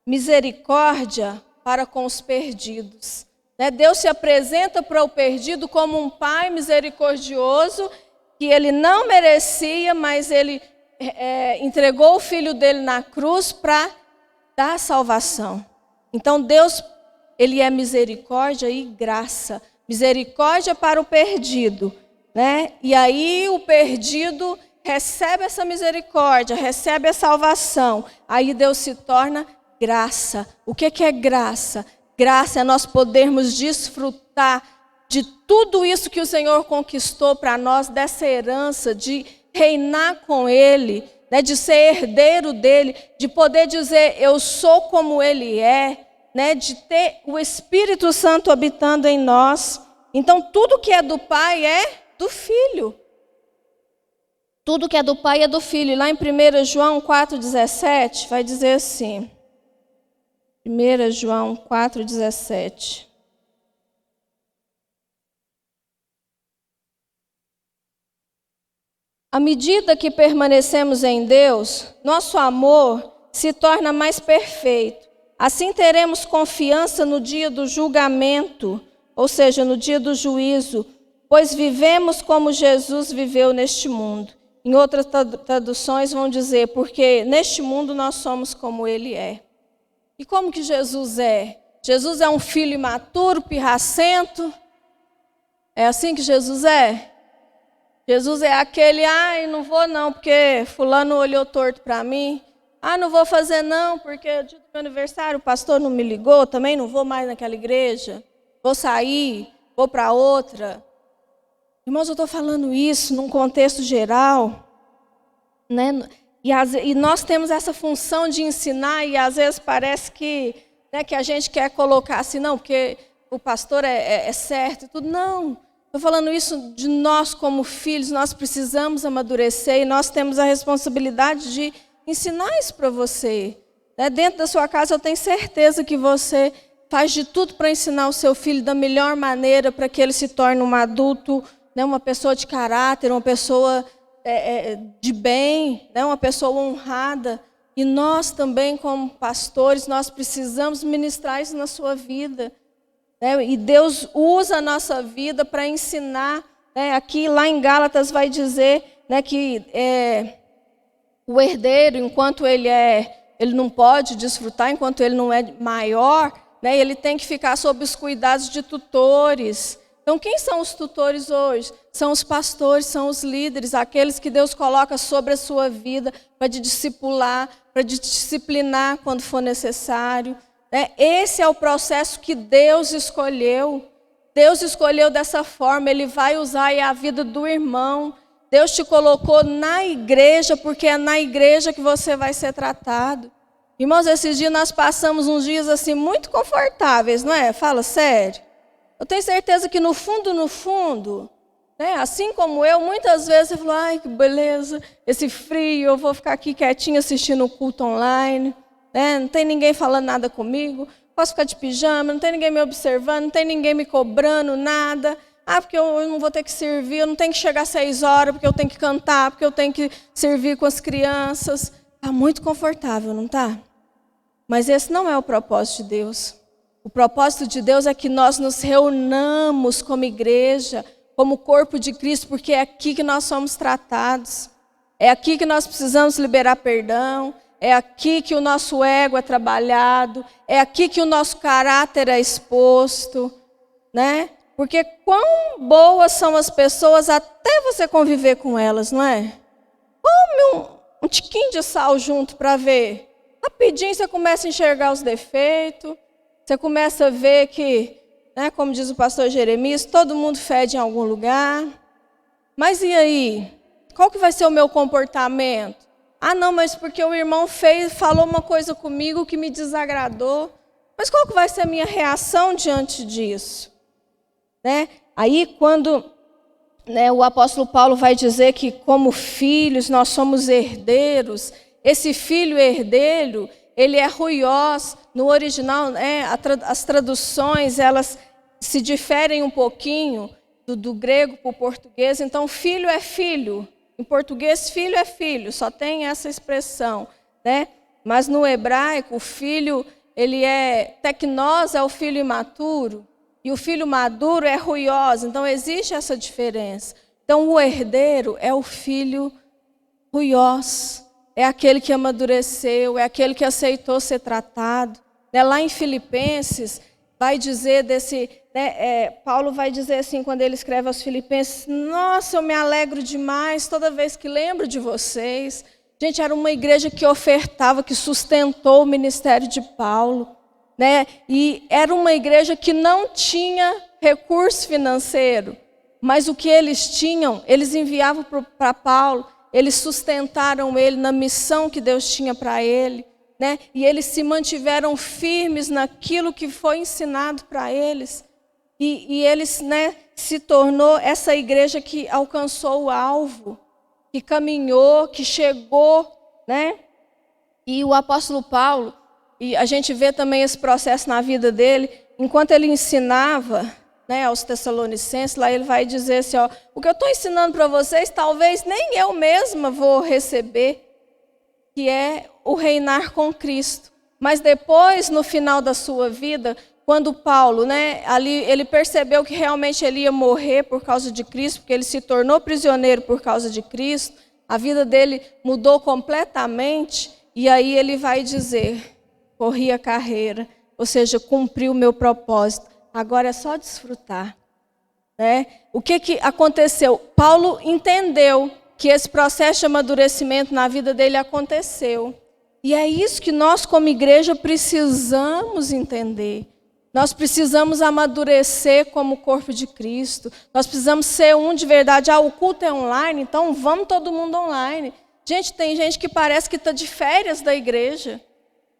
Misericórdia para com os perdidos. Né? Deus se apresenta para o perdido como um pai misericordioso, que ele não merecia, mas ele entregou o filho dele na cruz para dar salvação. Então Deus, ele é misericórdia e graça. Misericórdia para o perdido. Né? E aí o perdido, recebe essa misericórdia, recebe a salvação, aí Deus se torna graça. O que é graça? Graça é nós podermos desfrutar de tudo isso que o Senhor conquistou para nós, dessa herança, de reinar com Ele, né, de ser herdeiro dEle, de poder dizer, eu sou como Ele é, né, de ter o Espírito Santo habitando em nós. Então, tudo que é do Pai é do Filho. Tudo que é do Pai é do Filho. E lá em 1 João 4,17 vai dizer assim. 1 João 4,17. À medida que permanecemos em Deus, nosso amor se torna mais perfeito. Assim teremos confiança no dia do julgamento, ou seja, no dia do juízo, pois vivemos como Jesus viveu neste mundo. Em outras traduções vão dizer, porque neste mundo nós somos como Ele é. E como que Jesus é? Jesus é um filho imaturo, pirracento? É assim que Jesus é? Jesus é aquele, não vou não, porque fulano olhou torto para mim. Não vou fazer não, porque no dia do meu aniversário o pastor não me ligou, também não vou mais naquela igreja. Vou sair, vou para outra. Irmãos, eu estou falando isso num contexto geral, né? E nós temos essa função de ensinar, e às vezes parece que, né, que a gente quer colocar assim, não, porque o pastor é certo e tudo. Não, estou falando isso de nós como filhos, nós precisamos amadurecer e nós temos a responsabilidade de ensinar isso para você. Né? Dentro da sua casa eu tenho certeza que você faz de tudo para ensinar o seu filho da melhor maneira, para que ele se torne um adulto, né, uma pessoa de caráter, uma pessoa de bem, né, uma pessoa honrada. E nós também, como pastores, nós precisamos ministrar isso na sua vida. Né? E Deus usa a nossa vida para ensinar. Né? Aqui, lá em Gálatas, vai dizer, né, que o herdeiro, enquanto ele não pode desfrutar, enquanto ele não é maior, né, ele tem que ficar sob os cuidados de tutores. Então, quem são os tutores hoje? São os pastores, são os líderes, aqueles que Deus coloca sobre a sua vida para te discipular, para te disciplinar quando for necessário. Né? Esse é o processo que Deus escolheu. Deus escolheu dessa forma, Ele vai usar a vida do irmão. Deus te colocou na igreja, porque é na igreja que você vai ser tratado. Irmãos, esses dias nós passamos uns dias assim muito confortáveis, não é? Fala sério. Eu tenho certeza que no fundo, né, assim como eu, muitas vezes eu falo, ai que beleza, esse frio, eu vou ficar aqui quietinho assistindo o culto online, né, não tem ninguém falando nada comigo, posso ficar de pijama, não tem ninguém me observando, não tem ninguém me cobrando nada. Porque eu não vou ter que servir, eu não tenho que chegar às 6 horas, porque eu tenho que cantar, porque eu tenho que servir com as crianças. Está muito confortável, não está? Mas esse não é o propósito de Deus. O propósito de Deus é que nós nos reunamos como igreja, como corpo de Cristo, porque é aqui que nós somos tratados. É aqui que nós precisamos liberar perdão. É aqui que o nosso ego é trabalhado. É aqui que o nosso caráter é exposto, né? Porque quão boas são as pessoas até você conviver com elas, não é? Come um tiquinho de sal junto para ver. Rapidinho você começa a enxergar os defeitos. Você começa a ver que, né, como diz o pastor Jeremias, todo mundo fede em algum lugar. Mas e aí? Qual que vai ser o meu comportamento? Não, mas porque o irmão falou uma coisa comigo que me desagradou. Mas qual que vai ser a minha reação diante disso? Né? Aí quando, né, o apóstolo Paulo vai dizer que como filhos nós somos herdeiros, esse filho herdeiro, ele é ruiós. No original, né, as traduções elas se diferem um pouquinho do grego para o português. Então filho é filho, em português filho é filho, só tem essa expressão, né? Mas no hebraico o filho, ele é teknos, é o filho imaturo. E o filho maduro é ruiós, então existe essa diferença. Então o herdeiro é o filho ruiós, é aquele que amadureceu, é aquele que aceitou ser tratado. Lá em Filipenses, vai dizer Paulo vai dizer assim, quando ele escreve aos Filipenses: nossa, eu me alegro demais toda vez que lembro de vocês. Gente, era uma igreja que ofertava, que sustentou o ministério de Paulo, né? E era uma igreja que não tinha recurso financeiro, mas o que eles tinham, eles enviavam para Paulo, eles sustentaram ele na missão que Deus tinha para ele, né? E eles se mantiveram firmes naquilo que foi ensinado para eles. E eles, né, se tornou essa igreja que alcançou o alvo, que caminhou, que chegou, né? E o apóstolo Paulo, e a gente vê também esse processo na vida dele, enquanto ele ensinava, né, aos Tessalonicenses, lá ele vai dizer assim, ó, o que eu estou ensinando para vocês, talvez nem eu mesma vou receber, que é o reinar com Cristo. Mas depois, no final da sua vida, quando Paulo, né, ali ele percebeu que realmente ele ia morrer por causa de Cristo, porque ele se tornou prisioneiro por causa de Cristo, a vida dele mudou completamente, e aí ele vai dizer, corri a carreira, ou seja, cumpri o meu propósito, agora é só desfrutar, né? O que aconteceu? Paulo entendeu que esse processo de amadurecimento na vida dele aconteceu, e é isso que nós como igreja precisamos entender. Nós precisamos amadurecer como corpo de Cristo. Nós precisamos ser um de verdade. O culto é online, então vamos todo mundo online. Gente, tem gente que parece que está de férias da igreja.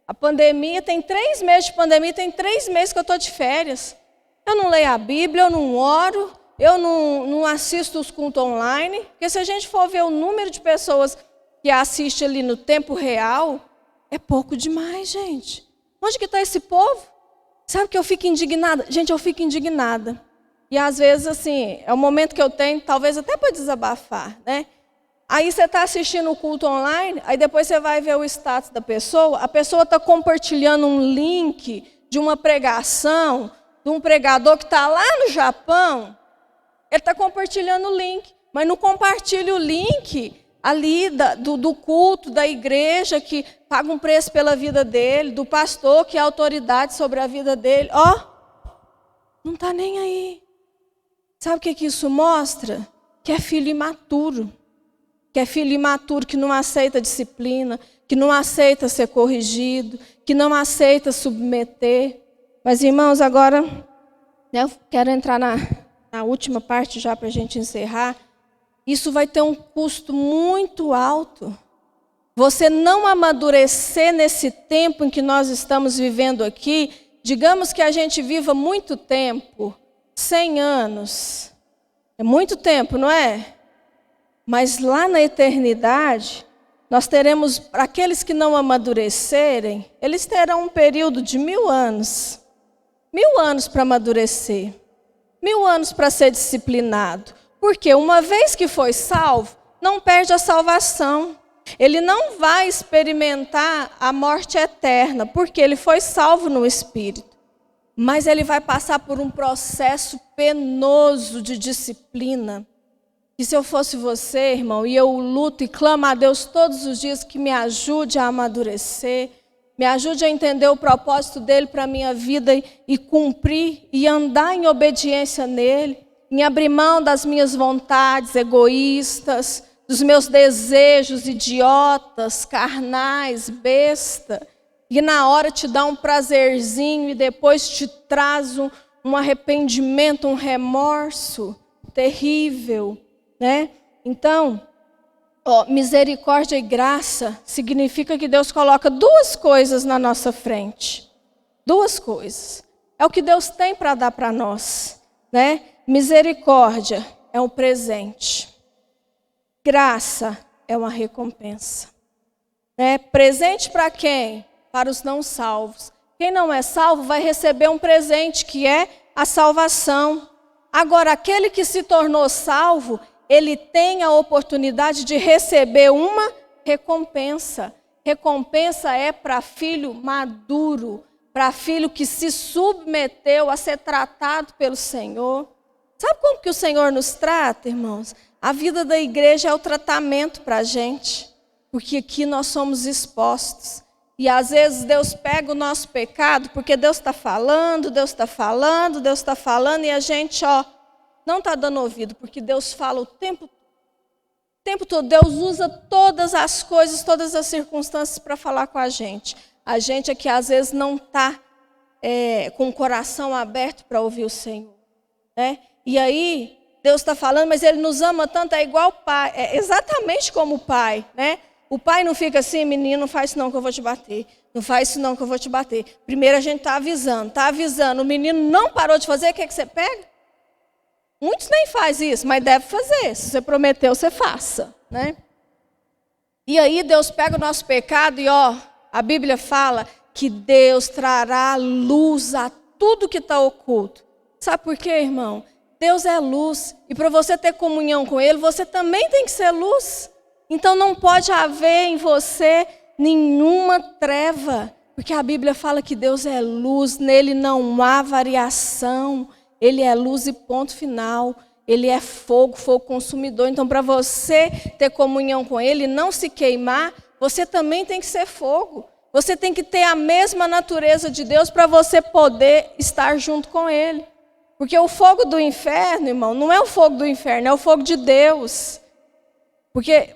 A pandemia, tem 3 meses de pandemia, tem 3 meses que eu estou de férias. Eu não leio a Bíblia, eu não oro, eu não assisto os cultos online. Porque se a gente for ver o número de pessoas que assistem ali no tempo real, é pouco demais, gente. Onde que está esse povo? Sabe que eu fico indignada? Gente, eu fico indignada. E às vezes, assim, é o momento que eu tenho, talvez até para desabafar, né? Aí você está assistindo o culto online, aí depois você vai ver o status da pessoa, a pessoa está compartilhando um link de uma pregação, de um pregador que está lá no Japão, ele está compartilhando o link, mas não compartilha o link ali do culto, da igreja que paga um preço pela vida dele, do pastor que é autoridade sobre a vida dele. Não está nem aí. Sabe o que isso mostra? Que é filho imaturo. Que é filho imaturo que não aceita disciplina, que não aceita ser corrigido, que não aceita submeter. Mas, irmãos, agora, né, eu quero entrar na última parte já para a gente encerrar. Isso vai ter um custo muito alto. Você não amadurecer nesse tempo em que nós estamos vivendo aqui, digamos que a gente viva muito tempo, 100 anos. É muito tempo, não é? Mas lá na eternidade, nós teremos, para aqueles que não amadurecerem, eles terão um período de 1000 anos. 1000 anos para amadurecer. 1000 anos para ser disciplinado. Porque uma vez que foi salvo, não perde a salvação. Ele não vai experimentar a morte eterna, porque ele foi salvo no Espírito. Mas ele vai passar por um processo penoso de disciplina. E se eu fosse você, irmão, e eu luto e clamo a Deus todos os dias que me ajude a amadurecer, me ajude a entender o propósito dele para a minha vida e cumprir e andar em obediência nele. Em abrir mão das minhas vontades egoístas, dos meus desejos idiotas, carnais, besta, e na hora te dá um prazerzinho e depois te traz um arrependimento, um remorso terrível, né? Então, misericórdia e graça significa que Deus coloca 2 coisas na nossa frente. 2 coisas. É o que Deus tem para dar para nós, né? Misericórdia é um presente. Graça é uma recompensa. Presente para quem? Para os não salvos. Quem não é salvo vai receber um presente que é a salvação. Agora, aquele que se tornou salvo, ele tem a oportunidade de receber uma recompensa. Recompensa é para filho maduro, para filho que se submeteu a ser tratado pelo Senhor. Sabe como que o Senhor nos trata, irmãos? A vida da igreja é o tratamento para a gente, porque aqui nós somos expostos. E às vezes Deus pega o nosso pecado, porque Deus está falando, Deus está falando, Deus está falando, e a gente, não está dando ouvido, porque Deus fala o tempo todo. Deus usa todas as coisas, todas as circunstâncias para falar com a gente. A gente é que às vezes não está com o coração aberto para ouvir o Senhor, né? E aí, Deus está falando, mas Ele nos ama tanto, é igual o pai, é exatamente como o pai, né? O pai não fica assim, menino, não faz isso não que eu vou te bater. Não faz isso não que eu vou te bater. Primeiro a gente está avisando. O menino não parou de fazer, o que é que você pega? Muitos nem fazem isso, mas deve fazer. Se você prometeu, você faça, né? E aí Deus pega o nosso pecado e a Bíblia fala que Deus trará luz a tudo que está oculto. Sabe por quê, irmão? Deus é luz. E para você ter comunhão com Ele, você também tem que ser luz. Então não pode haver em você nenhuma treva, porque a Bíblia fala que Deus é luz, nele não há variação, Ele é luz e ponto final, Ele é fogo consumidor. Então para você ter comunhão com Ele, não se queimar, você também tem que ser fogo. Você tem que ter a mesma natureza de Deus para você poder estar junto com Ele. Porque o fogo do inferno, irmão, não é o fogo do inferno, é o fogo de Deus. Porque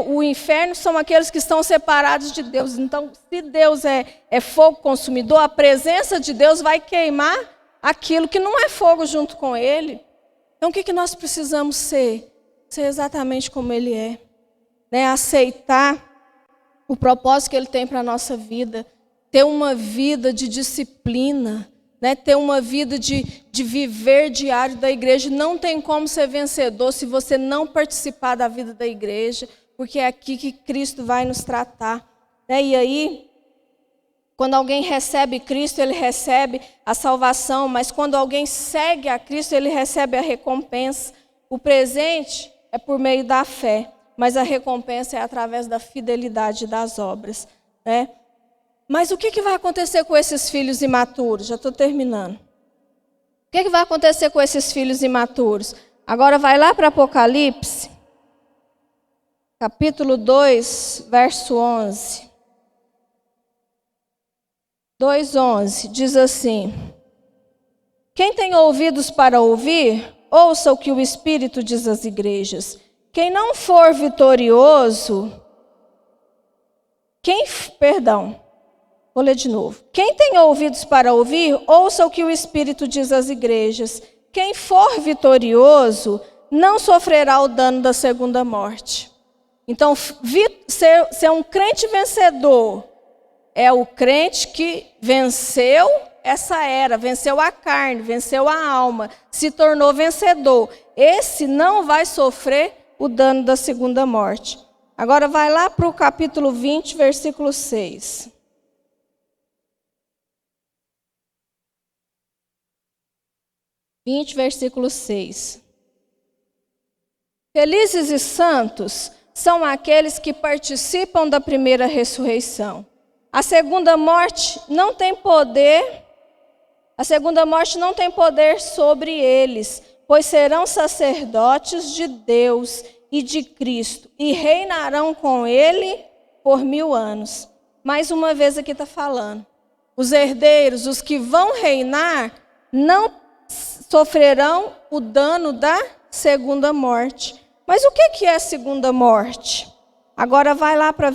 o inferno são aqueles que estão separados de Deus. Então, se Deus é fogo consumidor, a presença de Deus vai queimar aquilo que não é fogo junto com Ele. Então, o que nós precisamos ser? Ser exatamente como Ele é. Aceitar o propósito que Ele tem para a nossa vida. Ter uma vida de disciplina. Ter uma vida de viver diário da igreja. Não tem como ser vencedor se você não participar da vida da igreja. Porque é aqui que Cristo vai nos tratar. E aí, quando alguém recebe Cristo, ele recebe a salvação. Mas quando alguém segue a Cristo, ele recebe a recompensa. O presente é por meio da fé, mas a recompensa é através da fidelidade das obras. Mas o que vai acontecer com esses filhos imaturos? Já estou terminando. O que vai acontecer com esses filhos imaturos? Agora vai lá para Apocalipse. Capítulo 2, verso 11. 2:11 diz assim: quem tem ouvidos para ouvir, ouça o que o Espírito diz às igrejas. Quem não for vitorioso, vou ler de novo. Quem tem ouvidos para ouvir, ouça o que o Espírito diz às igrejas. Quem for vitorioso, não sofrerá o dano da segunda morte. Então, ser um crente vencedor é o crente que venceu essa era, venceu a carne, venceu a alma, se tornou vencedor. Esse não vai sofrer o dano da segunda morte. Agora vai lá para o capítulo 20, versículo 6. Versículo 6. Felizes e santos são aqueles que participam da primeira ressurreição. A segunda morte não tem poder sobre eles, pois serão sacerdotes de Deus e de Cristo, e reinarão com Ele por 1000 anos. Mais uma vez aqui está falando. Os herdeiros, os que vão reinar, não sofrerão o dano da segunda morte. Mas o que é a segunda morte? Agora vai lá para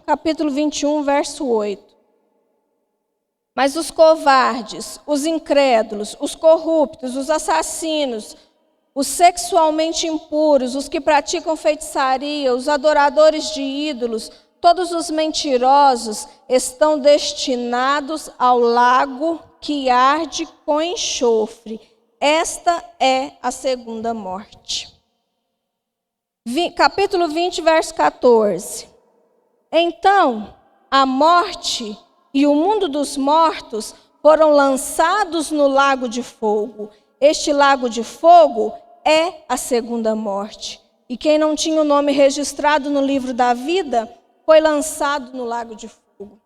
capítulo 21, verso 8. Mas os covardes, os incrédulos, os corruptos, os assassinos, os sexualmente impuros, os que praticam feitiçaria, os adoradores de ídolos, todos os mentirosos estão destinados ao lago que arde com enxofre. Esta é a segunda morte. Capítulo 20, verso 14. Então, a morte e o mundo dos mortos foram lançados no lago de fogo. Este lago de fogo é a segunda morte. E quem não tinha o nome registrado no livro da vida foi lançado no lago de fogo.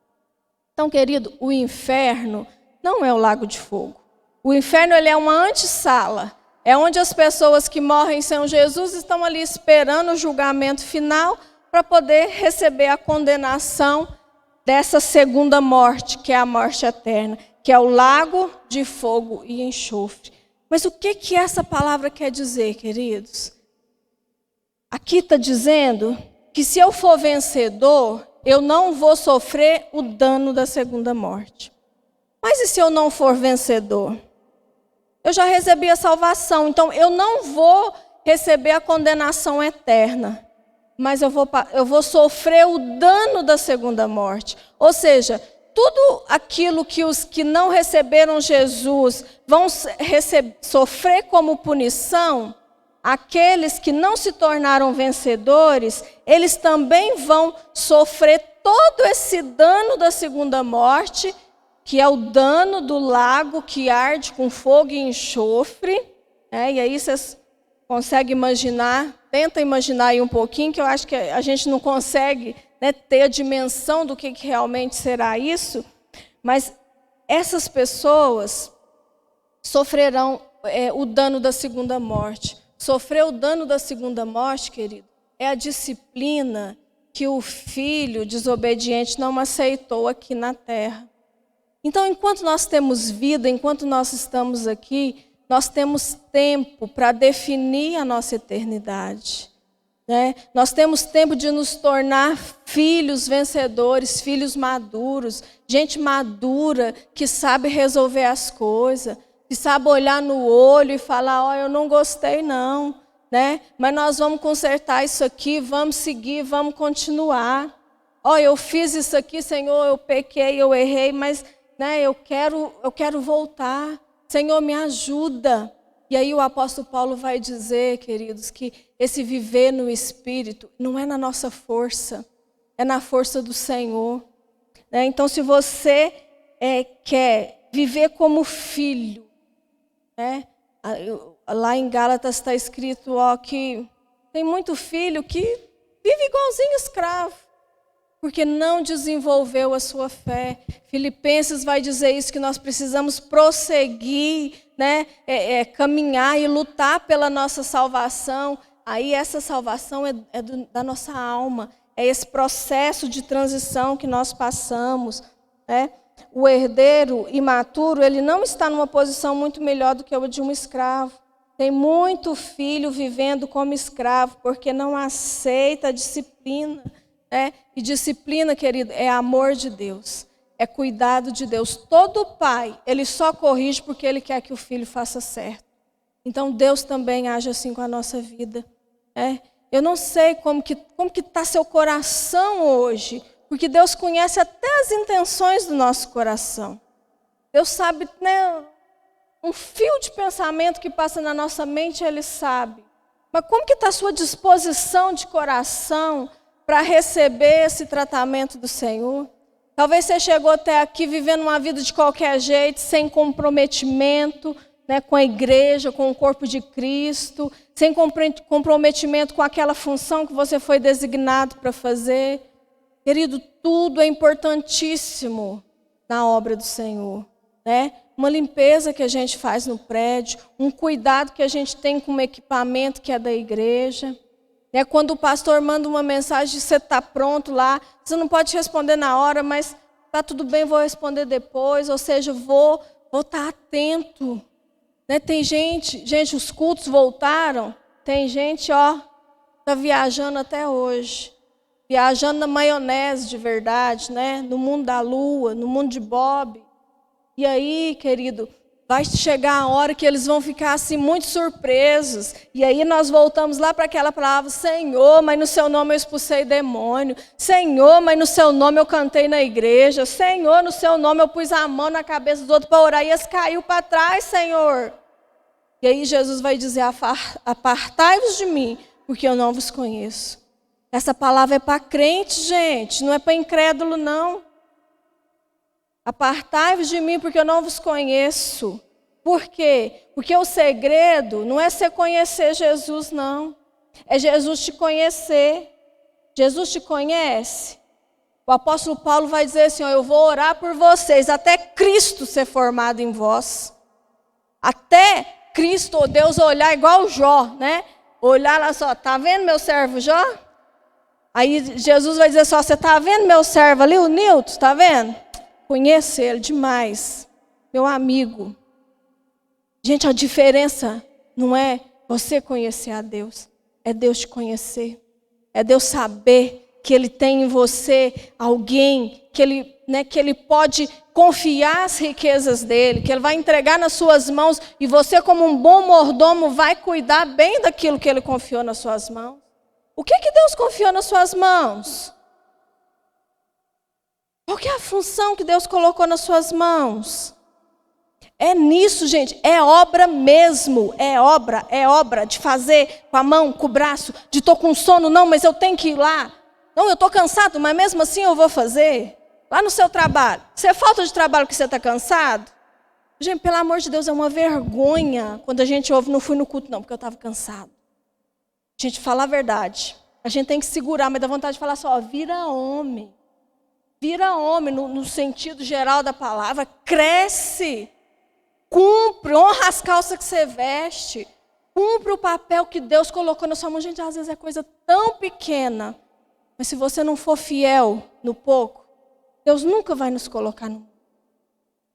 Então, querido, o inferno não é o lago de fogo. O inferno ele é uma antessala. É onde as pessoas que morrem sem Jesus estão ali esperando o julgamento final para poder receber a condenação dessa segunda morte, que é a morte eterna, que é o lago de fogo e enxofre. Mas o que essa palavra quer dizer, queridos? Aqui está dizendo que se eu for vencedor, eu não vou sofrer o dano da segunda morte. Mas e se eu não for vencedor? Eu já recebi a salvação, então eu não vou receber a condenação eterna. Mas eu vou sofrer o dano da segunda morte. Ou seja, tudo aquilo que os que não receberam Jesus vão sofrer como punição, aqueles que não se tornaram vencedores, eles também vão sofrer todo esse dano da segunda morte, que é o dano do lago que arde com fogo e enxofre. E aí vocês conseguem imaginar, tenta imaginar aí um pouquinho, que eu acho que a gente não consegue, né, ter a dimensão do que realmente será isso. Mas essas pessoas sofrerão o dano da segunda morte. Sofrer o dano da segunda morte, querido, é a disciplina que o filho desobediente não aceitou aqui na terra. Então, enquanto nós temos vida, enquanto nós estamos aqui, nós temos tempo para definir a nossa eternidade. Né? Nós temos tempo de nos tornar filhos vencedores, filhos maduros, gente madura que sabe resolver as coisas, que sabe olhar no olho e falar, eu não gostei não, né? Mas nós vamos consertar isso aqui, vamos seguir, vamos continuar. Eu fiz isso aqui, Senhor, eu pequei, eu errei, mas né, eu quero voltar. Senhor, me ajuda. E aí o apóstolo Paulo vai dizer, queridos, que esse viver no Espírito não é na nossa força, é na força do Senhor. Né? Então, se você quer viver como filho, né? Lá em Gálatas está escrito que tem muito filho que vive igualzinho escravo, porque não desenvolveu a sua fé. Filipenses vai dizer isso, que nós precisamos prosseguir, né? Caminhar e lutar pela nossa salvação. Aí essa salvação da nossa alma, é esse processo de transição que nós passamos. Né? O herdeiro imaturo, ele não está numa posição muito melhor do que o de um escravo. Tem muito filho vivendo como escravo, porque não aceita a disciplina. E disciplina, querido, é amor de Deus, é cuidado de Deus. Todo pai, ele só corrige porque ele quer que o filho faça certo. Então Deus também age assim com a nossa vida. Eu não sei como que está seu coração hoje, porque Deus conhece até as intenções do nosso coração. Deus sabe, né, um fio de pensamento que passa na nossa mente, Ele sabe. Mas como que está a sua disposição de coração para receber esse tratamento do Senhor? Talvez você chegou até aqui vivendo uma vida de qualquer jeito, sem comprometimento, né, com a igreja, com o corpo de Cristo, sem comprometimento com aquela função que você foi designado para fazer. Querido, tudo é importantíssimo na obra do Senhor. Né? Uma limpeza que a gente faz no prédio, um cuidado que a gente tem com o equipamento que é da igreja. Quando o pastor manda uma mensagem, você está pronto lá, você não pode responder na hora, mas está tudo bem, vou responder depois, ou seja, vou estar atento. Né? Tem gente, os cultos voltaram, tem gente, está viajando até hoje, viajando na maionese de verdade, né? No mundo da lua, no mundo de Bob. E aí, querido, vai chegar a hora que eles vão ficar assim muito surpresos. E aí nós voltamos lá para aquela palavra: Senhor, mas no seu nome eu expulsei demônio. Senhor, mas no seu nome eu cantei na igreja. Senhor, no seu nome eu pus a mão na cabeça dos outros para orar e eles caiu para trás, Senhor. E aí Jesus vai dizer: apartai-vos de mim, porque eu não vos conheço. Essa palavra é para crente, gente, não é para incrédulo, não. Apartai-vos de mim, porque eu não vos conheço. Por quê? Porque o segredo não é você conhecer Jesus, não. É Jesus te conhecer. Jesus te conhece. O apóstolo Paulo vai dizer assim: eu vou orar por vocês, até Cristo ser formado em vós. Até Cristo, ou Deus, olhar igual o Jó, né? Olhar lá só, tá vendo meu servo Jó? Aí Jesus vai dizer só, você está vendo meu servo ali, o Nilton, está vendo? Conheço ele demais, meu amigo. Gente, a diferença não é você conhecer a Deus, é Deus te conhecer. É Deus saber que Ele tem em você alguém que Ele pode confiar as riquezas dEle, que Ele vai entregar nas suas mãos e você, como um bom mordomo, vai cuidar bem daquilo que Ele confiou nas suas mãos. O que Deus confiou nas suas mãos? Qual que é a função que Deus colocou nas suas mãos? É nisso, gente, é obra mesmo, é obra de fazer com a mão, com o braço, de estou com sono, não, mas eu tenho que ir lá. Não, eu estou cansado, mas mesmo assim eu vou fazer. Lá no seu trabalho, se é falta de trabalho que você está cansado? Gente, pelo amor de Deus, é uma vergonha quando a gente ouve, não fui no culto não, porque eu estava cansado. Gente, fala a verdade, a gente tem que segurar, mas dá vontade de falar só, vira homem. Vira homem no sentido geral da palavra, cresce. Cumpre, honra as calças que você veste. Cumpre o papel que Deus colocou na sua mão. Gente, às vezes é coisa tão pequena. Mas se você não for fiel no pouco, Deus nunca vai nos colocar no mundo.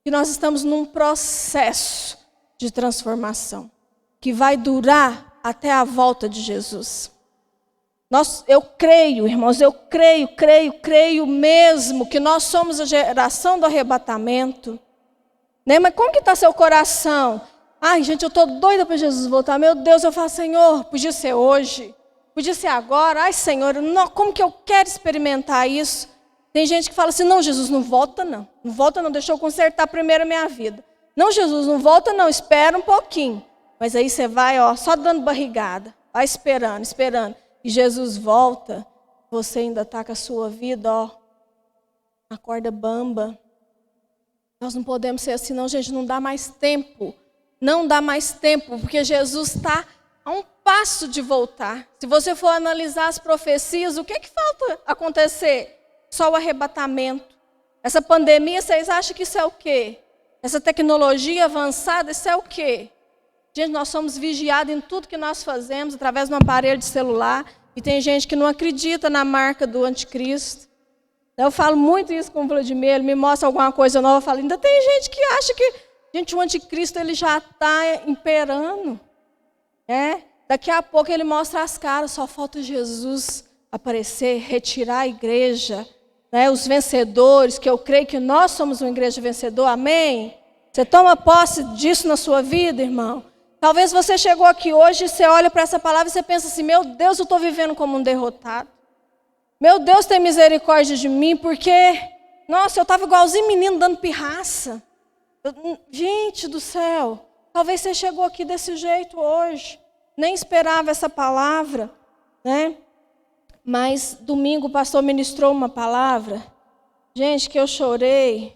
E nós estamos num processo de transformação que vai durar até a volta de Jesus. Eu creio, irmãos, eu creio mesmo que nós somos a geração do arrebatamento. Né? Mas como que está seu coração? Ai, gente, eu estou doida para Jesus voltar. Meu Deus, eu falo, Senhor, podia ser hoje, podia ser agora. Ai, Senhor, não, como que eu quero experimentar isso? Tem gente que fala assim, não, Jesus, não volta não. Não volta não, deixa eu consertar primeiro a minha vida. Não, Jesus, não volta não, espera um pouquinho. Mas aí você vai, só dando barrigada. Vai esperando. E Jesus volta, você ainda está com a sua vida, na corda bamba. Nós não podemos ser assim, não, gente, não dá mais tempo. Não dá mais tempo, porque Jesus está a um passo de voltar. Se você for analisar as profecias, o que falta acontecer? Só o arrebatamento. Essa pandemia, vocês acham que isso é o quê? Essa tecnologia avançada, isso é o quê? Gente, nós somos vigiados em tudo que nós fazemos, através de um aparelho de celular, e tem gente que não acredita na marca do anticristo. Eu falo muito isso com o Vladimir, ele me mostra alguma coisa nova, eu falo, ainda tem gente que acha que, gente, o anticristo ele já está imperando. Daqui a pouco ele mostra as caras, só falta Jesus aparecer, retirar a igreja, os vencedores, que eu creio que nós somos uma igreja vencedora, amém? Você toma posse disso na sua vida, irmão? Talvez você chegou aqui hoje e você olha para essa palavra e você pensa assim, meu Deus, eu estou vivendo como um derrotado. Meu Deus, tem misericórdia de mim, porque, nossa, eu estava igualzinho menino dando pirraça. Gente do céu, talvez você chegou aqui desse jeito hoje, nem esperava essa palavra, né? Mas domingo o pastor ministrou uma palavra, gente, que eu chorei,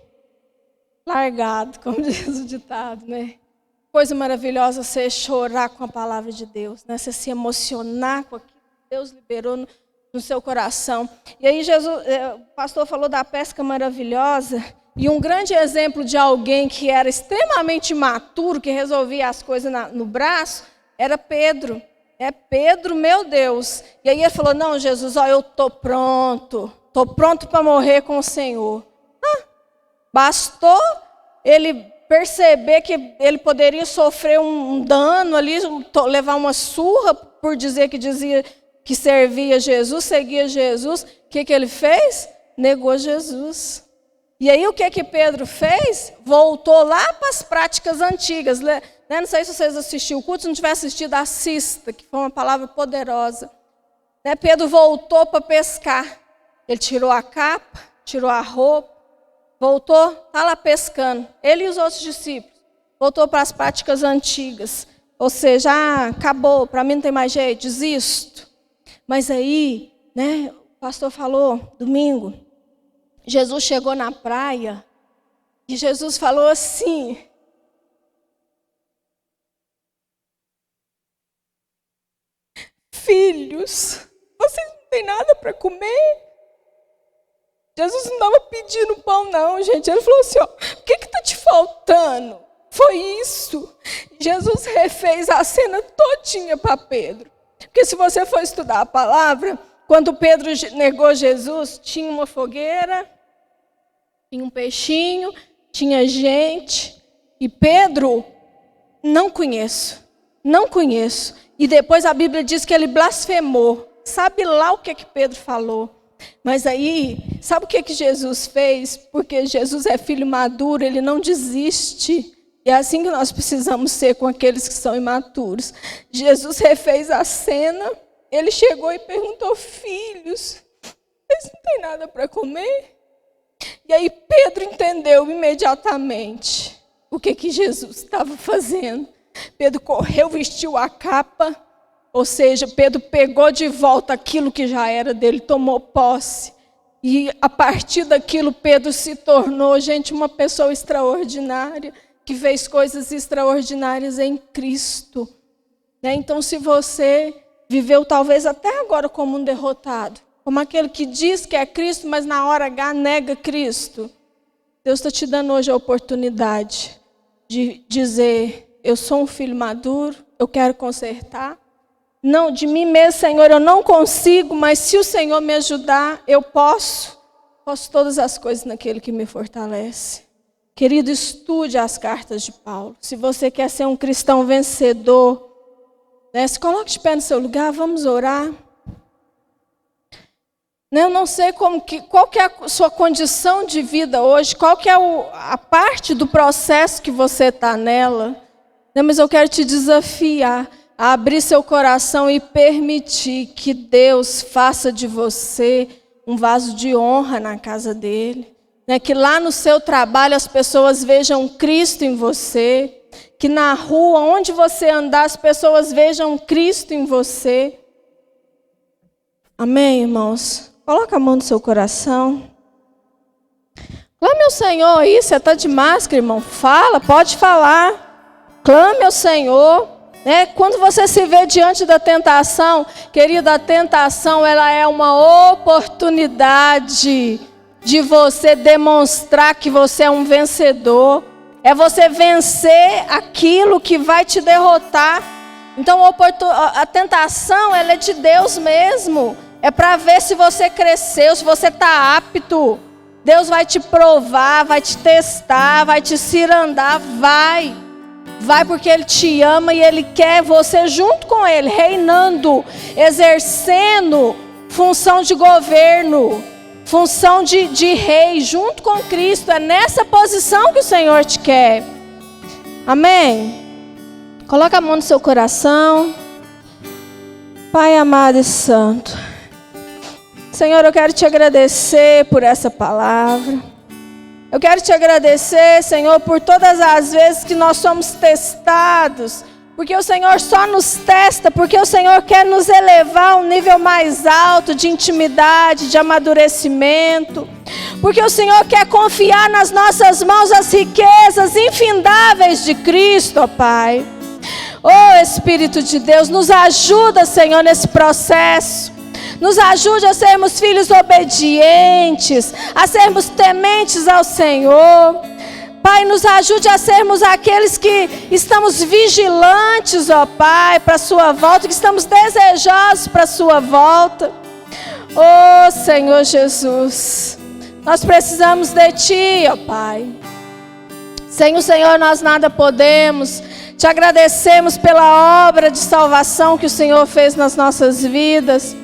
largado, como diz o ditado, né? Coisa maravilhosa você chorar com a palavra de Deus, né? Você se emocionar com aquilo que Deus liberou no seu coração. E aí o pastor falou da pesca maravilhosa, e um grande exemplo de alguém que era extremamente imaturo, que resolvia as coisas no braço, era Pedro. Pedro, meu Deus. E aí ele falou, não, Jesus, eu estou pronto para morrer com o Senhor. Bastou ele perceber que ele poderia sofrer um dano ali, levar uma surra por dizer que servia Jesus, seguia Jesus. O que ele fez? Negou Jesus. E aí o que Pedro fez? Voltou lá para as práticas antigas. Né? Não sei se vocês assistiram o culto, se não tiver assistido, assista, que foi uma palavra poderosa. Né? Pedro voltou para pescar. Ele tirou a capa, tirou a roupa, voltou, está lá pescando. Ele e os outros discípulos. Voltou para as práticas antigas. Ou seja, acabou, para mim não tem mais jeito, desisto. Mas aí, né, o pastor falou, domingo, Jesus chegou na praia e Jesus falou assim, filhos, vocês não têm nada para comer? Jesus não estava pedindo pão não, gente. Ele falou assim, o que está te faltando? Foi isso. Jesus refez a cena todinha para Pedro. Porque se você for estudar a palavra, quando Pedro negou Jesus, tinha uma fogueira, tinha um peixinho, tinha gente. E Pedro, não conheço. E depois a Bíblia diz que ele blasfemou. Sabe lá o que Pedro falou. Mas aí, sabe o que Jesus fez? Porque Jesus é filho maduro, ele não desiste. E é assim que nós precisamos ser com aqueles que são imaturos. Jesus refez a cena, ele chegou e perguntou: filhos, vocês não têm nada para comer? E aí Pedro entendeu imediatamente o que Jesus estava fazendo. Pedro correu, vestiu a capa, ou seja, Pedro pegou de volta aquilo que já era dele, tomou posse. E a partir daquilo Pedro se tornou, gente, uma pessoa extraordinária, que fez coisas extraordinárias em Cristo. Então, se você viveu talvez até agora como um derrotado, como aquele que diz que é Cristo, mas na hora H nega Cristo, Deus está te dando hoje a oportunidade de dizer: eu sou um filho maduro, eu quero consertar. Não, de mim mesmo, Senhor, eu não consigo, mas se o Senhor me ajudar, eu posso. Posso todas as coisas naquele que me fortalece. Querido, estude as cartas de Paulo. Se você quer ser um cristão vencedor, se coloque de pé no seu lugar, vamos orar. Eu não sei qual que é a sua condição de vida hoje, qual que é a parte do processo que você está nela. Mas eu quero te desafiar a abrir seu coração e permitir que Deus faça de você um vaso de honra na casa dele. Que lá no seu trabalho as pessoas vejam Cristo em você. Que na rua, onde você andar, as pessoas vejam Cristo em você. Amém, irmãos? Coloca a mão no seu coração. Clame ao Senhor aí, você está de máscara, irmão. Fala, pode falar. Clame ao Senhor. Quando você se vê diante da tentação, querida, a tentação ela é uma oportunidade de você demonstrar que você é um vencedor. É você vencer aquilo que vai te derrotar. Então a tentação ela é de Deus mesmo. É para ver se você cresceu, se você está apto. Deus vai te provar, vai te testar, vai te cirandar, vai. Vai porque Ele te ama e Ele quer você junto com Ele, reinando, exercendo função de governo, função de rei, junto com Cristo. É nessa posição que o Senhor te quer. Amém? Coloca a mão no seu coração. Pai amado e santo, Senhor, eu quero te agradecer por essa palavra. Eu quero te agradecer, Senhor, por todas as vezes que nós somos testados, porque o Senhor só nos testa, porque o Senhor quer nos elevar a um nível mais alto de intimidade, de amadurecimento, porque o Senhor quer confiar nas nossas mãos as riquezas infindáveis de Cristo, ó Pai. Oh Espírito de Deus, nos ajuda, Senhor, nesse processo. Nos ajude a sermos filhos obedientes, a sermos tementes ao Senhor. Pai, nos ajude a sermos aqueles que estamos vigilantes, ó Pai, para a sua volta, que estamos desejosos para a sua volta. Oh Senhor Jesus, nós precisamos de Ti, ó Pai. Sem o Senhor nós nada podemos. Te agradecemos pela obra de salvação que o Senhor fez nas nossas vidas.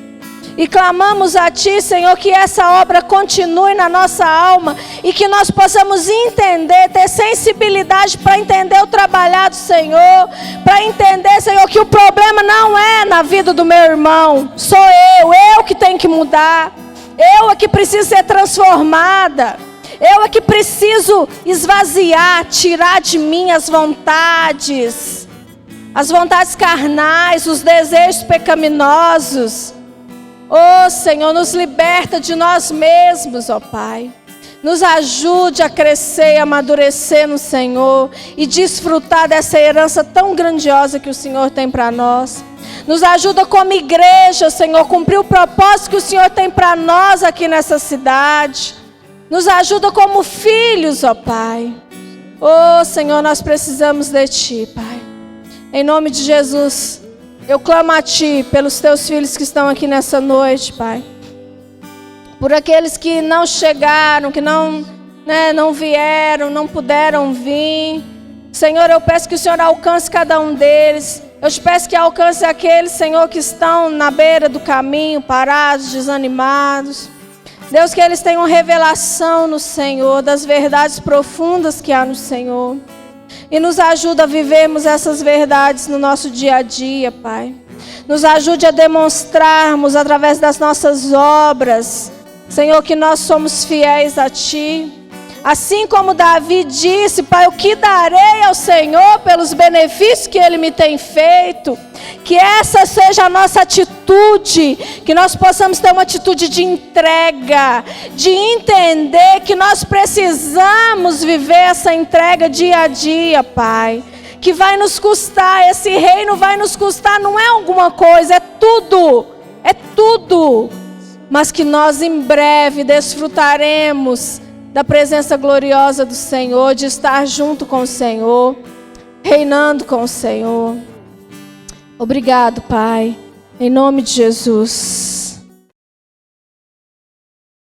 E clamamos a Ti, Senhor, que essa obra continue na nossa alma e que nós possamos entender, ter sensibilidade para entender o trabalhar do Senhor, para entender, Senhor, que o problema não é na vida do meu irmão, sou eu que tenho que mudar, eu é que preciso ser transformada, eu é que preciso esvaziar, tirar de mim as vontades carnais, os desejos pecaminosos. Oh Senhor, nos liberta de nós mesmos, ó Pai. Nos ajude a crescer e amadurecer no Senhor e desfrutar dessa herança tão grandiosa que o Senhor tem para nós. Nos ajuda como igreja, Senhor, a cumprir o propósito que o Senhor tem para nós aqui nessa cidade. Nos ajuda como filhos, ó Pai. Oh Senhor, nós precisamos de Ti, Pai. Em nome de Jesus, Eu clamo a Ti pelos Teus filhos que estão aqui nessa noite, Pai. Por aqueles que não chegaram, que não vieram, não puderam vir. Senhor, eu peço que o Senhor alcance cada um deles. Eu te peço que alcance aqueles, Senhor, que estão na beira do caminho, parados, desanimados. Deus, que eles tenham revelação no Senhor, das verdades profundas que há no Senhor. E nos ajuda a vivermos essas verdades no nosso dia a dia, Pai. Nos ajude a demonstrarmos através das nossas obras, Senhor, que nós somos fiéis a Ti. Assim como Davi disse, Pai, o que darei ao Senhor pelos benefícios que Ele me tem feito? Que essa seja a nossa atitude, que nós possamos ter uma atitude de entrega, de entender que nós precisamos viver essa entrega dia a dia, Pai. Que vai nos custar, esse reino vai nos custar, não é alguma coisa, é tudo, mas que nós em breve desfrutaremos da presença gloriosa do Senhor, de estar junto com o Senhor, reinando com o Senhor. Obrigado, Pai, em nome de Jesus.